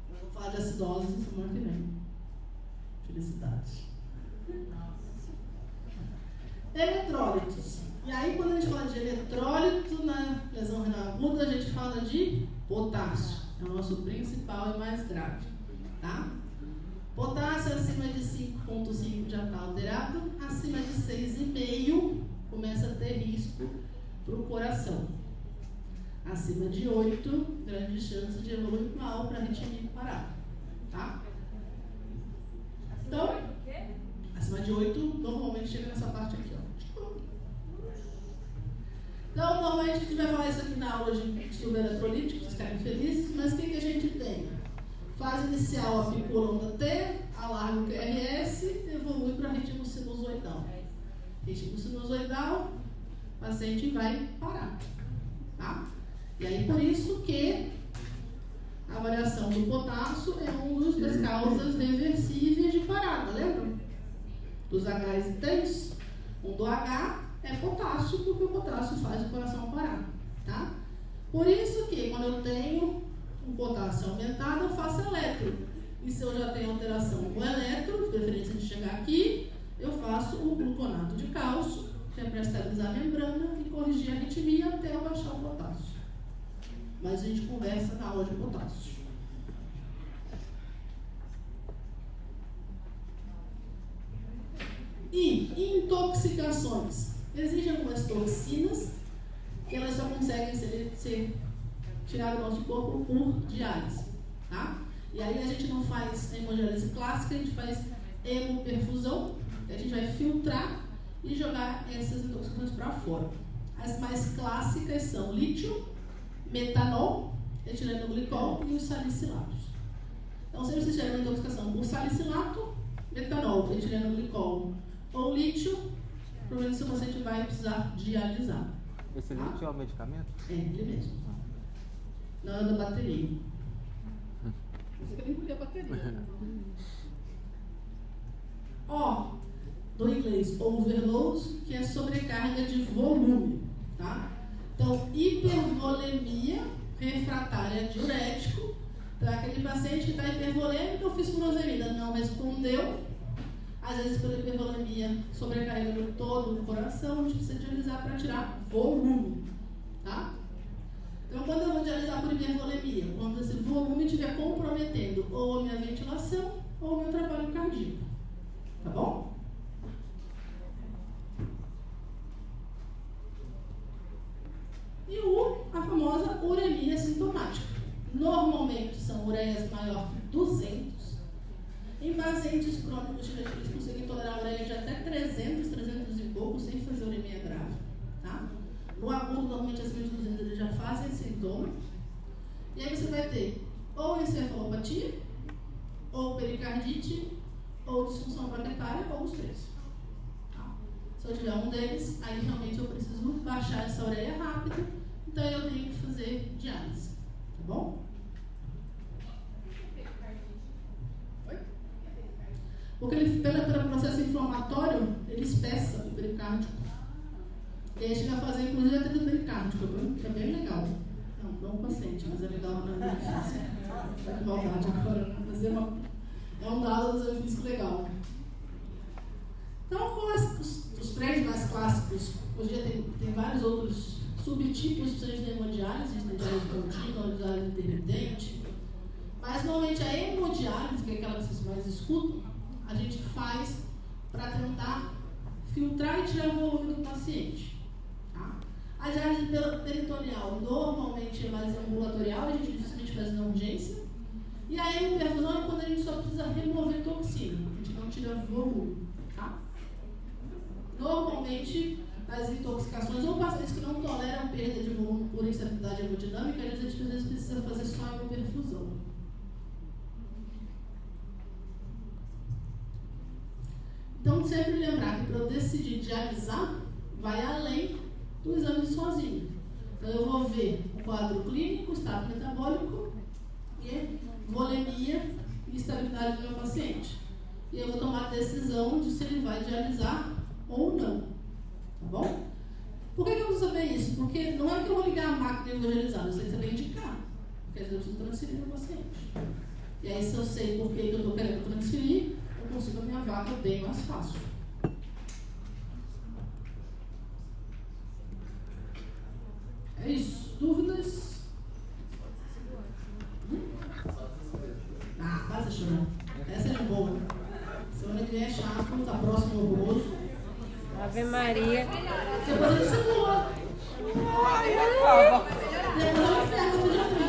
Eu vou falar de acidose semana que vem. Felicidade. Eletrólitos. E aí, quando a gente fala de eletrólito na lesão renal aguda, a gente fala de potássio. É o nosso principal e mais grave. Tá? Potássio acima de 5,5 já está alterado, acima de 6,5 começa a ter risco para o coração. Acima de 8, grande chance de evoluir mal para arritmia parada. Tá? Então, acima de 8, normalmente chega nessa parte aqui. Ó. Então, normalmente a gente vai falar isso aqui na aula de subeletrolítico, vocês ficarem felizes, mas o que a gente tem? Fase inicial, a picorona T, alarga o QRS, evolui para ritmo sinusoidal. Ritmo sinusoidal, o paciente vai parar. Tá? E aí, por isso que a variação do potássio é uma das causas reversíveis de parada, lembra? Dos Hs e Ts. Um do H é potássio, porque o potássio faz o coração parar. Tá? Por isso que, quando eu tenho um potássio aumentado, eu faço eletro. E se eu já tenho alteração no eletro, de preferência de chegar aqui, eu faço o gluconato de cálcio, que é para estabilizar a membrana e corrigir a arritmia até eu baixar o potássio. Mas a gente conversa na aula de potássio. E intoxicações. Existem algumas toxinas que elas só conseguem ser tiradas do nosso corpo por diálise. Tá? E aí a gente não faz hemodiálise clássica, a gente faz hemoperfusão, que a gente vai filtrar e jogar essas intoxicações para fora. As mais clássicas são lítio, metanol, etilenoglicol e os salicilatos. Então, se vocês tiverem uma intoxicação por salicilato, metanol, etilenoglicol ou lítio, provavelmente o paciente vai precisar dialisar. Esse lítio é o medicamento? É, ele mesmo. Não é da bateria. Você quer engolir a bateria. Ó, do inglês overload, que é sobrecarga de volume, tá? Então, hipervolemia refratária diurético. Então, aquele paciente que está hipervolêmico, eu fiz furosemida, não respondeu. Às vezes, pela hipervolemia sobrecarregando todo o coração, a gente precisa dialisar para tirar volume, tá? Então, quando eu vou dialisar por hipervolemia? Quando esse volume estiver comprometendo ou a minha ventilação ou o meu trabalho cardíaco. Tá bom? E a famosa uremia sintomática. Normalmente são ureias maior que 200. Em pacientes crônicos, eles conseguem tolerar ureia de até 300 e pouco, sem fazer uremia grave. Tá? No agudo, normalmente acima de 200 eles já fazem sintoma. E aí você vai ter ou encefalopatia, ou pericardite, ou disfunção plaquetária, ou os três. Tá? Se eu tiver um deles, aí realmente eu preciso baixar essa ureia rápido, então eu tenho que fazer diálise. Tá bom? Oi? Porque ele, pelo processo inflamatório, ele espessa o pericárdio. E aí chega a fazer, inclusive, a do pericárdio, que é bem legal. Não o paciente, mas é legal na benefício. Tá com maldade agora, mas é um dado do exame físico legal. Então, com os três mais clássicos, hoje em dia tem vários outros subtipos de hemodiálise, tem diálise contínua, diálise intermitente, mas normalmente a hemodiálise, que é aquela que vocês mais escutam, a gente faz para tentar filtrar e tirar o volume do paciente. Tá? A diálise peritoneal normalmente é mais ambulatorial, a gente dificilmente faz na urgência, e a hemoperfusão é quando a gente só precisa remover toxina, a gente não tira volume. Tá? Normalmente, as intoxicações ou pacientes que não toleram perda de volume por instabilidade hemodinâmica, a gente às vezes precisa fazer só a hemoperfusão. Então, sempre lembrar que para eu decidir dialisar, vai além do exame sozinho. Então, eu vou ver o quadro clínico, estado metabólico e volemia e estabilidade do meu paciente. E eu vou tomar a decisão de se ele vai dialisar ou não. Tá bom? Por que eu vou saber isso? Porque não é que eu vou ligar a máquina e vou dialisar, eu sei que você vai indicar. Porque às vezes eu preciso transferir o paciente. E aí, se eu sei por que eu estou querendo transferir, eu consigo a minha vaga bem mais fácil. É isso. Dúvidas? Quase a chorar. Essa é de boa. Semana que vem é chato, tá próximo ao horroroso. Ave Maria. Depois a gente se pula. Ai, acaba.